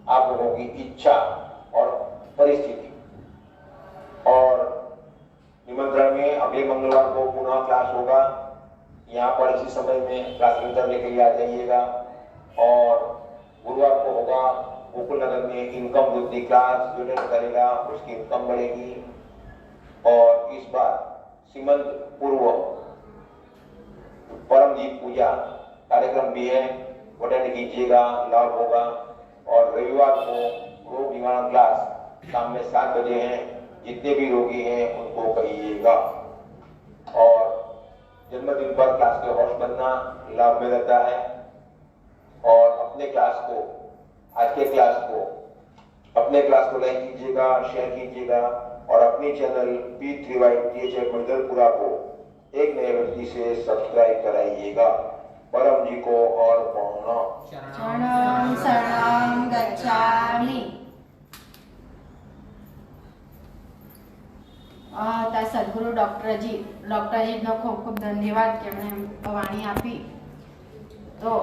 आप लोगों की इच्छा और परिस्थिति। और निमंत्रण में अगले मंगलवार को पुनः क्लास होगा, यहाँ पर इसी समय में क्लास लेने के लिए आ जाइएगा। और गुरुवार को होगा गोकुल नगर में इनकम वृद्धि क्लास, जो अटेंड करेगा उसकी इनकम बढ़ेगी। और इस बार सीमंत पूर्व परमजीत पूजा कार्यक्रम भी है, अटेंड कीजिएगा, लाभ होगा। और रविवार को रोग निवारण क्लास शाम में 7 बजे है, जितने भी रोगी हैं उनको कहिएगा। और जन्मदिन पर क्लास के होस्ट बनना लाभ में रहता है। और अपने क्लास को, आज के क्लास को, अपने क्लास को लाइक कीजिएगा, शेयर कीजिएगा और अपनी चैनल P3Y THF मंडलपुरा को एक नए व्यक्ति से सब्सक्राइब कराइएगा। परम जी को और शरणं शरणं गच्छामि। સદગુરુ ડૉક્ટરજીનો ખૂબ ખૂબ ધન્યવાદ કે એમણે વાણી આપી. તો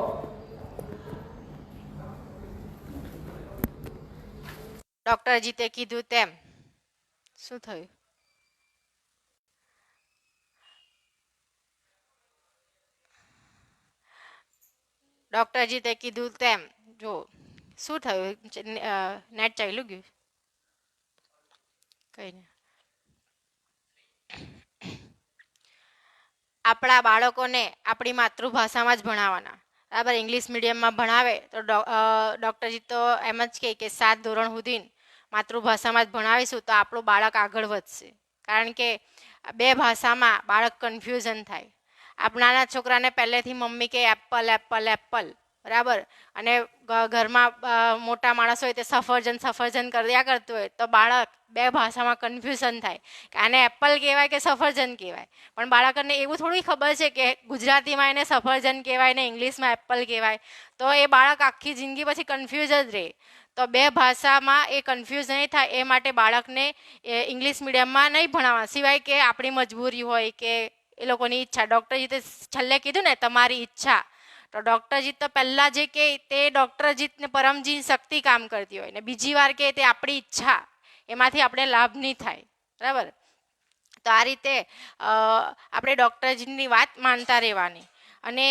ડૉક્ટરજી તે કીધું તેમ શું થયું? ડૉક્ટરજી તે કીધું તેમ જો શું થયું? નેટ ચાલ્યું ગયું? કઈ નહીં. આપણા બાળકોને આપણી માતૃભાષામાં જ ભણાવવાના. બરાબર, ઇંગ્લિશ મીડિયમમાં ભણાવે તો ડૉક્ટરજી તો એમ જ કહે કે 7 ધોરણ સુધી માતૃભાષામાં જ ભણાવીશું તો આપણું બાળક આગળ વધશે. કારણ કે 2 ભાષામાં બાળક કન્ફ્યુઝન થાય. આપણાના છોકરાને પહેલેથી મમ્મી કે એપલ એપલ એપલ, બરાબર. અને ઘરમાં મોટા માણસ હોય તે સફરજન સફરજન કર્યા કરતું હોય તો બાળક બે ભાષામાં કન્ફ્યુઝન થાય કે આને એપલ કહેવાય કે સફરજન કહેવાય. પણ બાળકને એવું થોડી ખબર છે કે ગુજરાતીમાં એને સફરજન કહેવાય ને ઇંગ્લિશમાં એપલ કહેવાય. તો એ બાળક આખી જિંદગી પછી કન્ફ્યુઝ જ રહે. તો બે ભાષામાં એ કન્ફ્યુઝ નહીં થાય એ માટે બાળકને ઇંગ્લિશ મીડિયમમાં નહીં ભણાવવા, સિવાય કે આપણી મજબૂરી હોય કે એ લોકોની ઈચ્છા. ડૉક્ટરજીતે છેલ્લે કીધું ને તમારી ઈચ્છા, તો ડૉક્ટરજીત તો પહેલાં જે કે તે ડૉક્ટરજીતને પરમજી શક્તિ કામ કરતી હોય ને બીજી વાર કે તે આપણી ઈચ્છા, એમાંથી આપણે લાભ નહીં થાય. બરાબર. તો આ રીતે આપણે ડૉક્ટરજીની વાત માનતા રહેવાની. અને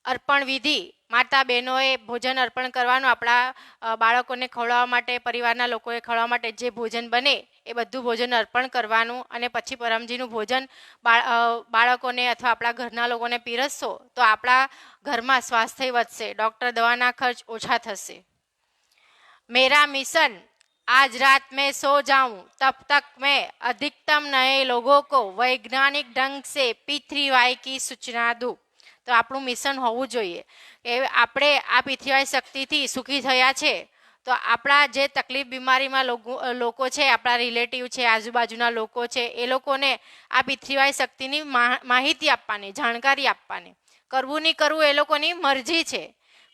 અર્પણ વિધિ, માતા બહેનોએ ભોજન અર્પણ કરવાનું આપણા બાળકોને ખવડાવવા માટે, પરિવારના લોકોએ ખવડાવવા માટે જે ભોજન બને એ બધું ભોજન અર્પણ કરવાનું. અને પછી પરમજીનું ભોજન બાળકોને અથવા આપણા ઘરના લોકોને પીરસશો તો આપણા ઘરમાં સ્વાસ્થ્ય વધશે, ડૉક્ટર દવાના ખર્ચ ઓછા થશે. मेरा मिशन आज रात में सो जाऊं तब तक मैं अधिकतम नए लोगों को वैज्ञानिक ढंग से P3Y की सूचना दूं. તો આપણું મિશન હોવું જોઈએ એ આપણે આ P3Y શક્તિથી સુખી થયા છે તો આપણા જે તકલીફ બીમારીમાં લોકો છે, આપણા રિલેટિવ છે, આજુબાજુના લોકો છે, એ લોકોને આ P3Y શક્તિની માહિતી આપવાની, જાણકારી આપવાની. કરવું નહીં કરવું એ લોકોની મરજી છે,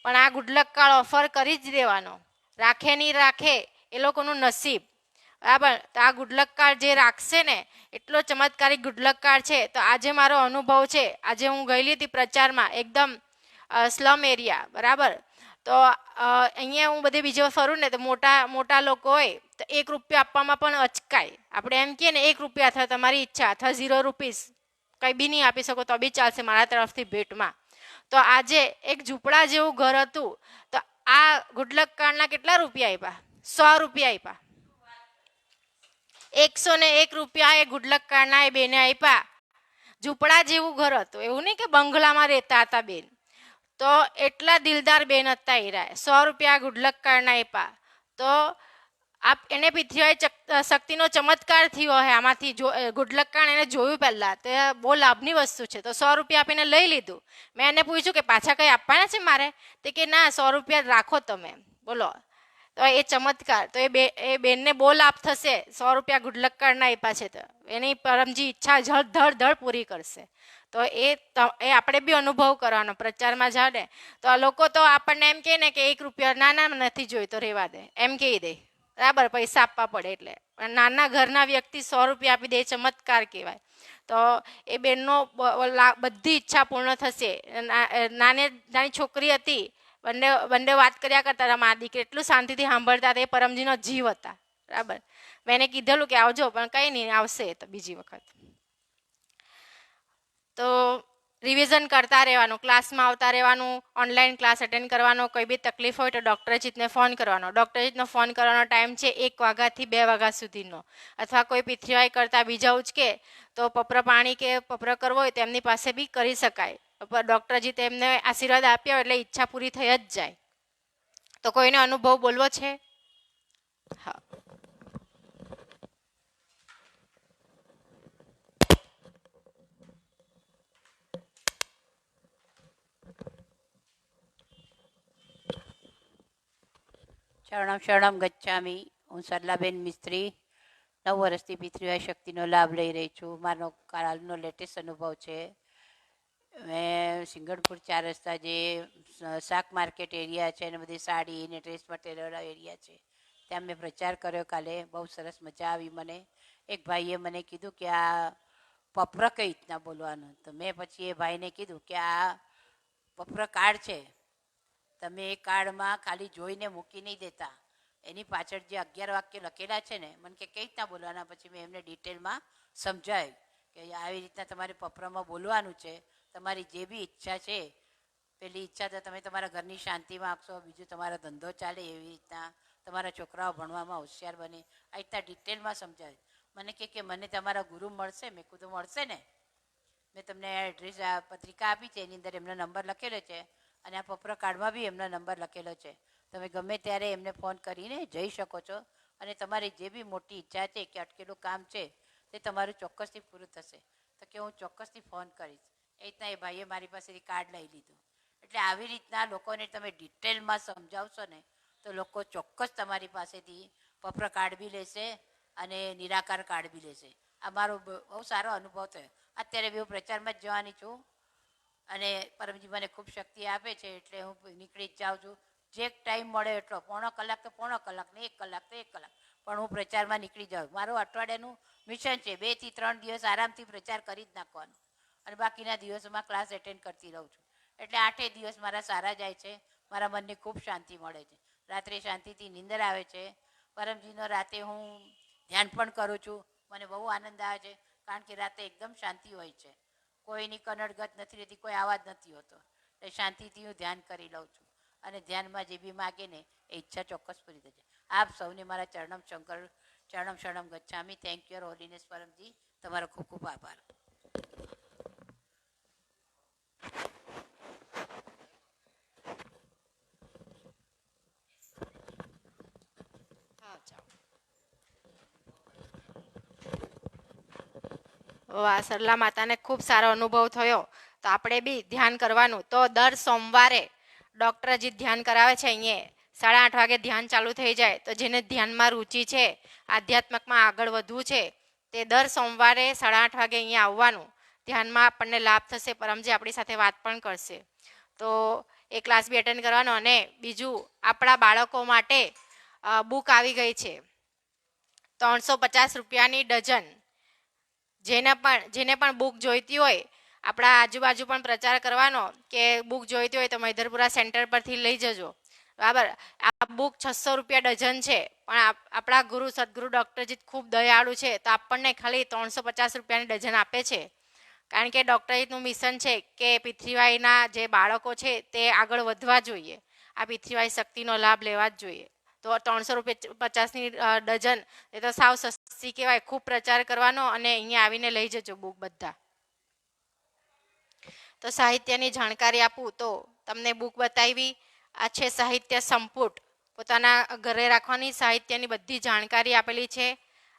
પણ આ ગુડલક કાર્ડ ઓફર કરી જ દેવાનો. રાખે નહીં રાખે એ લોકોનું નસીબ. બરાબર. તો આ ગુડલક કાર્ડ જે રાખશે ને, એટલો ચમત્કારિક ગુડલક કાર્ડ છે. તો આજે મારો અનુભવ છે, આજે હું ગયેલી હતી પ્રચારમાં, એકદમ સ્લમ એરિયા. બરાબર. તો અહીંયા હું બધે બીજો ફરું ને તો મોટા લોકો હોય તો ₹1 આપવામાં પણ અચકાય. આપણે એમ કહીએ ને ₹1 અથવા તમારી ઈચ્છા અથવા ₹0 કંઈ બી નહીં આપી શકો તો બી ચાલશે મારા તરફથી ભેટમાં. તો આજે એક ઝૂંપડા જેવું ઘર હતું, તો આ ગુડલક કાર્ડના કેટલા રૂપિયા આપ્યા? ₹100 આપ્યા. ₹101 એ ગુડલક કાર્ડના એ બેને આપ્યા. ઝૂંપડા જેવું ઘર હતું, એવું નહીં કે બંગલામાં રહેતા હતા બેન. તો એટલા દિલદાર બેન હતા એરા, ₹100 ગુડલક કાર્ડના આપ્યા. તો આપ એને P3Y શક્તિનો ચમત્કાર થયો હે આમાંથી. ગુડલક કાર્ડ એને જોયું પહેલાં, તે બહુ લાભની વસ્તુ છે. તો ₹100 આપીને લઈ લીધું. મેં એને પૂછ્યું કે પાછા કંઈ આપવાના છે મારે? તે કે ના, ₹100 રાખો તમે. બોલો, તો એ ચમત્કાર. તો એ બેનને બહુ લાભ થશે. ₹100 ગુડલક કાર્ડના આપ્યા છે તો એની પરમજી ઈચ્છા ધડ પૂરી કરશે. તો એ આપણે બી અનુભવ કરવાનો. પ્રચારમાં જાવ ને તો લોકો તો આપણને એમ કહે ને કે ₹1 ના નથી જોઈ તો રહેવા દે, એમ કહી દે. બરાબર, પૈસા આપવા પડે એટલે. નાના ઘરના વ્યક્તિ ₹100 આપી દે, ચમત્કાર કહેવાય. તો એ બેનનો બધી ઈચ્છા પૂર્ણ થશે. નાની છોકરી હતી, બંને વાત કર્યા કરતા હતા, મા દીકરી એટલું શાંતિથી સાંભળતા હતા. એ પરમજીનો જીવ હતા. બરાબર. મેં એને કીધેલું કે આવજો, પણ કંઈ નહીં, આવશે તો બીજી વખત. તો રિવિઝન કરતા રહેવાનું, ક્લાસમાં આવતા રહેવાનું, ઓનલાઈન ક્લાસ અટેન્ડ કરવાનો. કોઈ બી તકલીફ હોય તો ડૉક્ટરજીતને ફોન કરવાનો. ડૉક્ટરજીતનો ફોન કરવાનો ટાઈમ છે 1 વાગ્યાથી 2 વાગ્યા સુધીનો. અથવા કોઈ P3Y કરતા બીજા ઉચકે તો પત્ર પાણી કે પત્ર કરવો હોય તો એમની પાસે બી કરી શકાય. ડૉક્ટરજી તેમને આશીર્વાદ આપ્યા એટલે ઈચ્છા પૂરી થઈ જ જાય. તો કોઈને અનુભવ બોલવો છે? હા. શરણમ શરણમ ગચ્છામી. હું સરલાબેન મિસ્ત્રી 9 વર્ષથી P3Y શક્તિનો લાભ લઈ રહી છું. મારો કાલનો લેટેસ્ટ અનુભવ છે. મેં સિંગણપુર 4 રસ્તા જે શાક માર્કેટ એરિયા છે અને બધી સાડી ને ડ્રેસ મટીરિયલ એરિયા છે, ત્યાં મેં પ્રચાર કર્યો કાલે. બહુ સરસ મજા આવી મને. એક ભાઈએ મને કીધું કે આ પત્ર કઈ રીતના બોલવાનું. તો મેં પછી એ ભાઈને કીધું કે આ પત્ર કાર્ડ છે, તમે એ કાર્ડમાં ખાલી જોઈને મૂકી નહીં દેતા, એની પાછળ જે 11 વાક્ય લખેલા છે ને, મને કે કઈ રીતના બોલવાના. પછી મેં એમને ડિટેલમાં સમજાવ્યું કે આવી રીતના તમારે પત્રમાં બોલવાનું છે. તમારી જે બી ઈચ્છા છે, પેલી ઈચ્છા તો તમે તમારા ઘરની શાંતિમાં આપશો, બીજું તમારો ધંધો ચાલે એવી રીતના, તમારા છોકરાઓ ભણવામાં હોશિયાર બને, આ રીતના ડિટેલમાં સમજાવ્યું. મને કે મને તમારા ગુરુ મળશે? મેં કીધું મળશે ને. મેં તમને એડ્રેસ પત્રિકા આપી છે, એની અંદર એમનો નંબર લખેલો છે અને આ પત્ર કાર્ડમાં બી એમનો નંબર લખેલો છે. તમે ગમે ત્યારે એમને ફોન કરીને જઈ શકો છો અને તમારી જે બી મોટી ઈચ્છા છે કે અટકેલું કામ છે તે તમારું ચોક્કસથી પૂરું થશે. તો કે હું ચોક્કસથી ફોન કરીશ. એ રીતના એ ભાઈએ મારી પાસેથી કાર્ડ લઈ લીધું. એટલે આવી રીતના લોકોને તમે ડિટેલમાં સમજાવશો ને તો લોકો ચોક્કસ તમારી પાસેથી પત્ર કાર્ડ બી લેશે અને નિરાકાર કાર્ડ બી લેશે. આ મારો બહુ સારો અનુભવ થયો. અત્યારે બી હું પ્રચારમાં જ જવાની છું અને પરમજી મને ખૂબ શક્તિ આપે છે એટલે હું નીકળી જ જાઉં છું. જે ટાઈમ મળે એટલો, પોણો કલાક તો પોણો કલાક ને 1 કલાક તો 1 કલાક, પણ હું પ્રચારમાં નીકળી જાઉં. મારું અઠવાડિયાનું મિશન છે 2 થી 3 દિવસ આરામથી પ્રચાર કરી જ નાખવાનો અને બાકીના દિવસોમાં ક્લાસ એટેન્ડ કરતી રહું છું. એટલે 8 દિવસ મારા સારા જાય છે. મારા મનને ખૂબ શાંતિ મળે છે. રાત્રે શાંતિથી નીંદર આવે છે. પરમજીનો રાતે હું ધ્યાન પણ કરું છું. મને બહુ આનંદ આવે છે કારણ કે રાતે એકદમ શાંતિ હોય છે. કોઈની કનડગત નથી રહેતી, કોઈ આવાજ નથી હોતો. એટલે શાંતિથી હું ધ્યાન કરી લઉં છું અને ધ્યાનમાં જે બી માગે ને એ ઈચ્છા ચોક્કસ પૂરી થઈ જાય. આપ સૌને મારા ચરણમ શરણમ ગચ્છામી. Thank you Holiness Paramji. તમારો ખૂબ ખૂબ આભાર. વાહ, સરલા માતાને ખૂબ સારો અનુભવ થયો. તો આપણે બી ધ્યાન કરવાનું. તો દર સોમવારે ડૉક્ટરજી ધ્યાન કરાવે છે. અહીંયા 8:30 વાગે ધ્યાન ચાલુ થઈ જાય. તો જેને ધ્યાનમાં રુચિ છે, આધ્યાત્મકમાં આગળ વધવું છે, તે દર સોમવારે 8:30 વાગે અહીંયા આવવાનું. ધ્યાનમાં આપણને લાભ થશે. પરમજી આપણી સાથે વાત પણ કરશે. તો એ ક્લાસ બી એટેન્ડ કરવાનો. અને બીજું, આપણા બાળકો માટે બુક આવી ગઈ છે 350 રૂપિયાની ડઝન. જેને પણ બુક જોઈતી હોય, આપણા આજુબાજુ પણ પ્રચાર કરવાનો કે બુક જોઈતી હોય તો મૈધરપુરા સેન્ટર પરથી લઈ જજો. બરાબર. આ બુક 600 રૂપિયા ડઝન છે, પણ આપણા ગુરુ સદગુરુ ડૉક્ટરજી ખૂબ દયાળુ છે, તો આપણને ખાલી 350 રૂપિયાની ડઝન આપે છે. કારણ કે ડૉક્ટરજીનું મિશન છે કે પૃથ્વીવાઈના જે બાળકો છે તે આગળ વધવા જોઈએ, આ પૃથ્વીવાઈ શક્તિનો લાભ લેવા જ જોઈએ. તો 350ની ડઝન એ તો સાવ સસ્તી કહેવાય. ખૂબ પ્રચાર કરવાનો અને અહીંયા આવીને લઈ જજો બુક બધા. તો સાહિત્યની જાણકારી આપું તો તમને બુક બતાવી. આ છે સાહિત્ય સંપુટ. પોતાના ઘરે રાખવાની સાહિત્યની બધી જાણકારી આપેલી છે.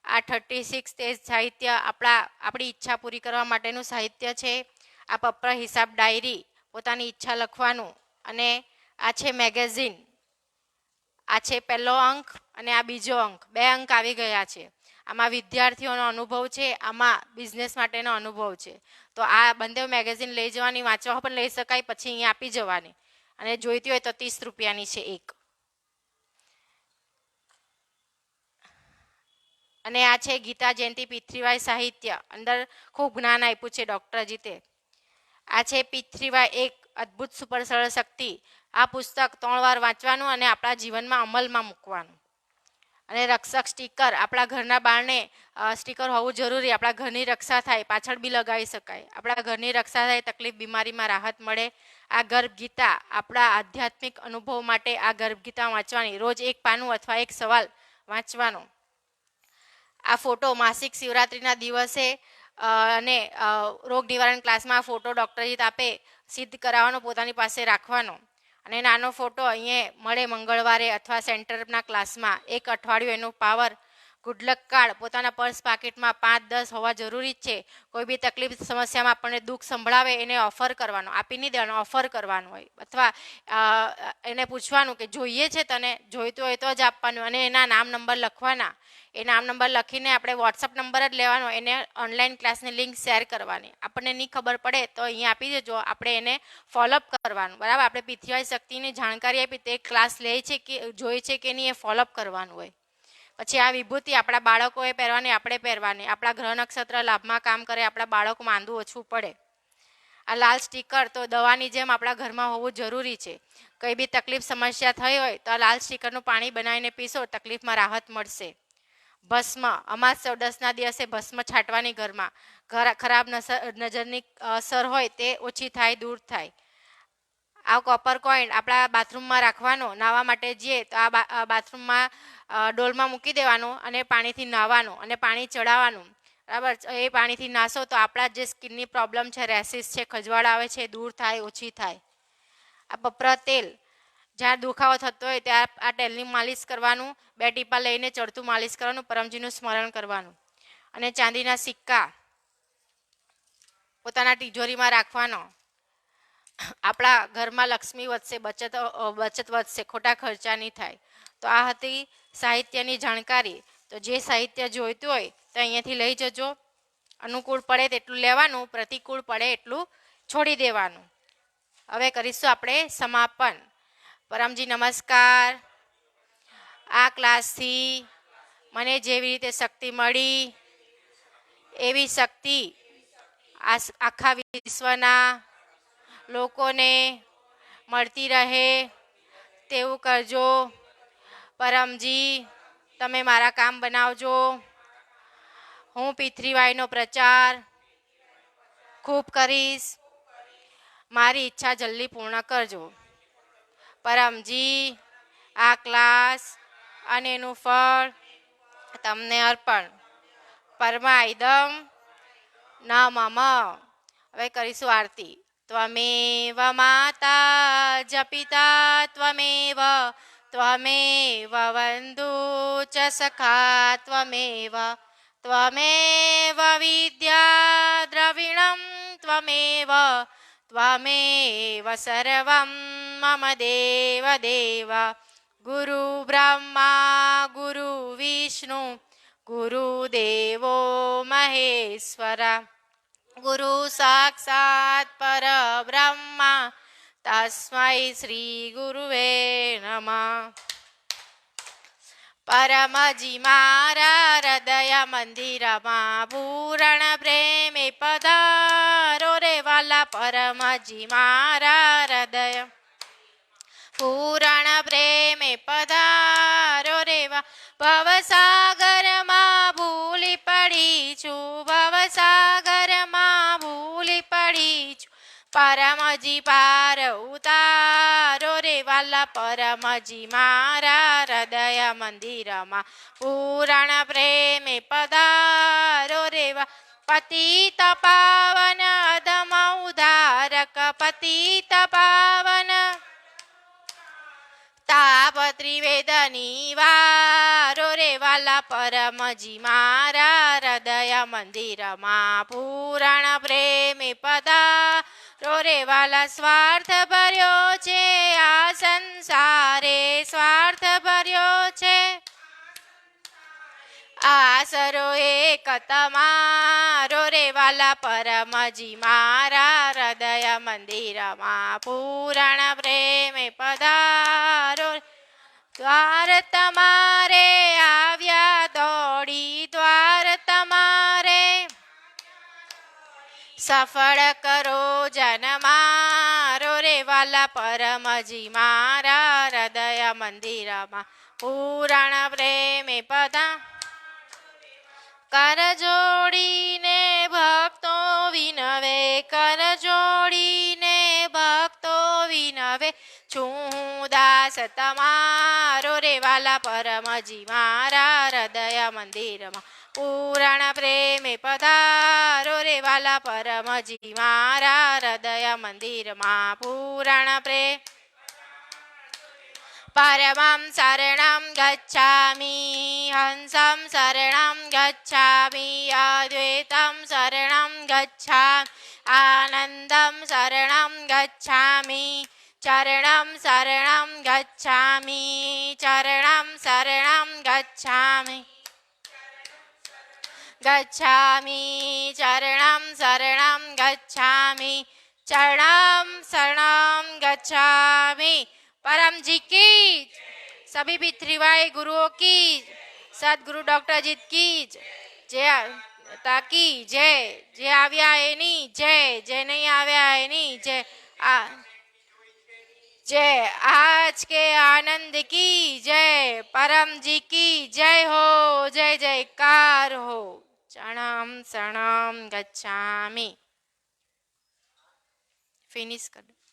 આ 36 તેજ સાહિત્ય આપણી ઈચ્છા પૂરી કરવા માટેનું સાહિત્ય છે. આ પપ્ર હિસાબ ડાયરી, પોતાની ઈચ્છા લખવાનું. અને આ છે મેગેઝિન. આ છે પહેલો અંક અને આ બીજો અંક. 2 અંક આવી ગયા છે. આમાં વિદ્યાર્થીઓનો અનુભવ છે, આમાં બિઝનેસ માટેનો અનુભવ છે. તો આ બંને મેગેઝિન લઈ જવાની, વાંચવા પણ લઈ શકાય, પછી અહીંયા આપી જવાની. અને જોઈતી હોય તો 30 રૂપિયાની છે એક. અને આ છે ગીતા જયંતિ પૃથ્વીવાઈ સાહિત્ય. અંદર ખૂબ જ્ઞાન આપ્યું છે ડૉક્ટરજી તે. આ છે પૃથ્વીવાઈ એક અદ્ભુત સુપર સરળ શક્તિ. આ પુસ્તક 3 વાર વાંચવાનું અને આપણા જીવનમાં અમલમાં મૂકવાનું. અને રક્ષક સ્ટીકર, આપણા ઘરના બારણે સ્ટીકર હોવું જરૂરી. આપણા ઘરની રક્ષા થાય, પાછળ બી લગાવી શકાય. આપણા ઘરની રક્ષા થાય, તકલીફ બીમારીમાં રાહત મળે. આ ગર્ભગીતા, આપણા આધ્યાત્મિક અનુભવ માટે આ ગર્ભગીતા વાંચવાની. રોજ 1 પાનું અથવા 1 સવાલ વાંચવાનો. આ ફોટો માસિક શિવરાત્રિના દિવસે અને રોગ નિવારણ ક્લાસમાં ફોટો ડૉક્ટરજી આપે, સિદ્ધ કરાવવાનો, પોતાની પાસે રાખવાનો. અને નાનો ફોટો અહીંયા મળે મંગળવારે અથવા સેન્ટરના ક્લાસમાં. 1 અઠવાડિયું એનો પાવર. ગુડલક કાર્ડ પોતાના પર્સ પાકીટમાં 5-10 હોવા જરૂરી જ છે. કોઈ બી તકલીફ સમસ્યામાં આપણને દુઃખ સંભળાવે એને ઓફર કરવાનો, આપી નહીં દેવાનો, ઓફર કરવાનો હોય. અથવા એને પૂછવાનું કે જોઈએ છે તને, જોઈતું હોય તો જ આપવાનું. અને એના નામ નંબર લખવાના. એ નામ નંબર લખીને આપણે વોટ્સઅપ નંબર જ લેવાનો, એને ઓનલાઈન ક્લાસની લિંક શેર કરવાની. આપણને નહીં ખબર પડે તો અહીંયા આપી દેજો, આપણે એને ફોલોઅપ કરવાનું. બરાબર. આપણે પૃથ્વીવાઈ શક્તિની જાણકારી આપી, તે ક્લાસ લે છે કે જોઈ છે કે નહીં એ ફોલોઅપ કરવાનું હોય. પછી આ વિભૂતિ આપણા બાળકોએ પહેરવાની, આપણે પહેરવાની. આપણા ગ્રહ નક્ષત્ર લાભમાં કામ કરે, આપણા બાળકો માંદું ઓછું પડે. આ લાલ સ્ટીકર તો દવાની જેમ આપણા ઘરમાં હોવું જરૂરી છે. કંઈ બી તકલીફ સમસ્યા થઈ હોય તો આ લાલ સ્ટીકરનું પાણી બનાવીને પીશો, તકલીફમાં રાહત મળશે. ભસ્મ, અમાસ 14ના દિવસે ભસ્મ છાંટવાની ઘરમાં. ખરાબ નજરની અસર હોય તે ઓછી થાય, દૂર થાય. આ કોપર કોઈન આપણા બાથરૂમમાં રાખવાનો. નાહવા માટે જઈએ તો આ બાથરૂમમાં ડોલમાં મૂકી દેવાનું અને પાણીથી નાહવાનું અને પાણી ચડાવવાનું. બરાબર. એ પાણીથી નાશો તો આપણા જે સ્કિનની પ્રોબ્લેમ છે, રેસિસ છે, ખજવાળ આવે છે, દૂર થાય, ઓછી થાય. આ પપરા તેલ, જ્યાં દુખાવો થતો હોય ત્યાં આ તેલની માલિશ કરવાનું. 2 ટીપા લઈને ચડતું માલિશ કરવાનું, પરમજીનું સ્મરણ કરવાનું. અને ચાંદીના સિક્કા પોતાના તિજોરીમાં રાખવાનો. આપણા ઘરમાં લક્ષ્મી વધશે, બચત વધશે, ખોટા ખર્ચા નહીં થાય. તો આ હતી સાહિત્યની જાણકારી. તો જે સાહિત્ય જોઈતું હોય તો અહીંયાથી લઈ જજો. અનુકૂળ પડે તેટલું લેવાનું, પ્રતિકૂળ પડે એટલું છોડી દેવાનું. હવે કરીશું આપણે સમાપન. પરમજી નમસ્કાર. આ ક્લાસથી મને જેવી રીતે શક્તિ મળી એવી શક્તિ આખા વિશ્વના લોકોને મળતી રહે તેવું કરજો. પરમજી તમે મારા કામ બનાવજો. હું P3Y પ્રચાર ખૂબ કરીશ. મારી ઈચ્છા જલ્દી પૂર્ણ કરજો. પરમજી આ ક્લાસ અને એનું ફળ તમને અર્પણ. પરમાઈદમ ન મમ. હવે કરીશું આરતી. ત્વમેવ માતા જ પિતા ત્વમેવ ત્વમેવ બંધુ ચ સખા ત્વમેવ ત્વમેવ વિદ્યા દ્રવિણમ ત્વમેવ ત્વમેવ સર્વં મમ દેવ દેવ. ગુરુ બ્રહ્મા ગુરુ વિષ્ણુ ગુરુદેવો મહેશ્વર. ગુરુ સાક્ષાત પરબ્રહ્મા તસ્મૈ શ્રી ગુરુવે નમઃ. પરમજી મારા હૃદય મંદિરમાં પૂરણ પ્રેમે પધારો રે વાલા. પરમજી મારા હૃદય પૂરણ પ્રેમે પધારો રે વા. ભવસાગરમાં ભૂલી પડી છું, ભવસાગરમાં ભૂલી પડી છું. પરમજી પાર ઉતારો રે વાલા. પરમજી મારા હૃદય મંદિરમાં પૂરણ પ્રેમે પધારો રે વા. પતિત પાવન અધમ ઉદ્ધારક પતિત પાવન તાપ ત્રિવેદ નિવારો રે વાલા. પરમજી મારા હૃદય મંદિરમાં પૂરણ પ્રેમે પધારો રે વાલા. સ્વાર્થ ભર્યો છે આ સંસારે, સ્વાર્થ ભર્યો છે આસરો એક તમારો રે વાલા. પરમજી મારા હૃદય મંદિરમાં પૂરણ પ્રેમે પધારો. દ્વાર તમારે આવ્યા દોડી, દ્વાર તમારે સફળ કરો જન મારો રે વાલા. પરમજી મારા હૃદય મંદિરમાં પૂરણ પ્રેમે પધારો. કર જોડીને ભક્તો વિનવે, કર જોડીને ભક્તો વિનવે. છું દાસ તમારો રે વાલા. પરમજી મારા હૃદય મંદિરમાં પૂરણ પ્રેમે પધારો રે વાલા. પરમજી મારા હૃદય મંદિરમાં પૂરણ પ્રેમ. પરમં શરણં ગચ્છામિ, હંસં શરણં ગચ્છામિ, અદ્વૈतं શરણં ગચ્છામિ, આનંદં શરણં ગચ્છામિ, ચરણં શરણં ગચ્છામિ, ચરણં શરણં ગચ્છામિ, ગચ્છામિ ચરણં શરણં ગચ્છામિ, चरणम शरणम गच्छामि। परम जी की, सभी पितृवाय गुरुओं की, सदगुरु डॉक्टर जीत की जय, ताकि जय जय आव्या एनी जय, जय नहीं आव्या एनी जय, जय आज के आनंद की जय, परम जी की जय हो, जय जयकार हो। चरणम शरणम गच्छामि। फिनिश कर दो।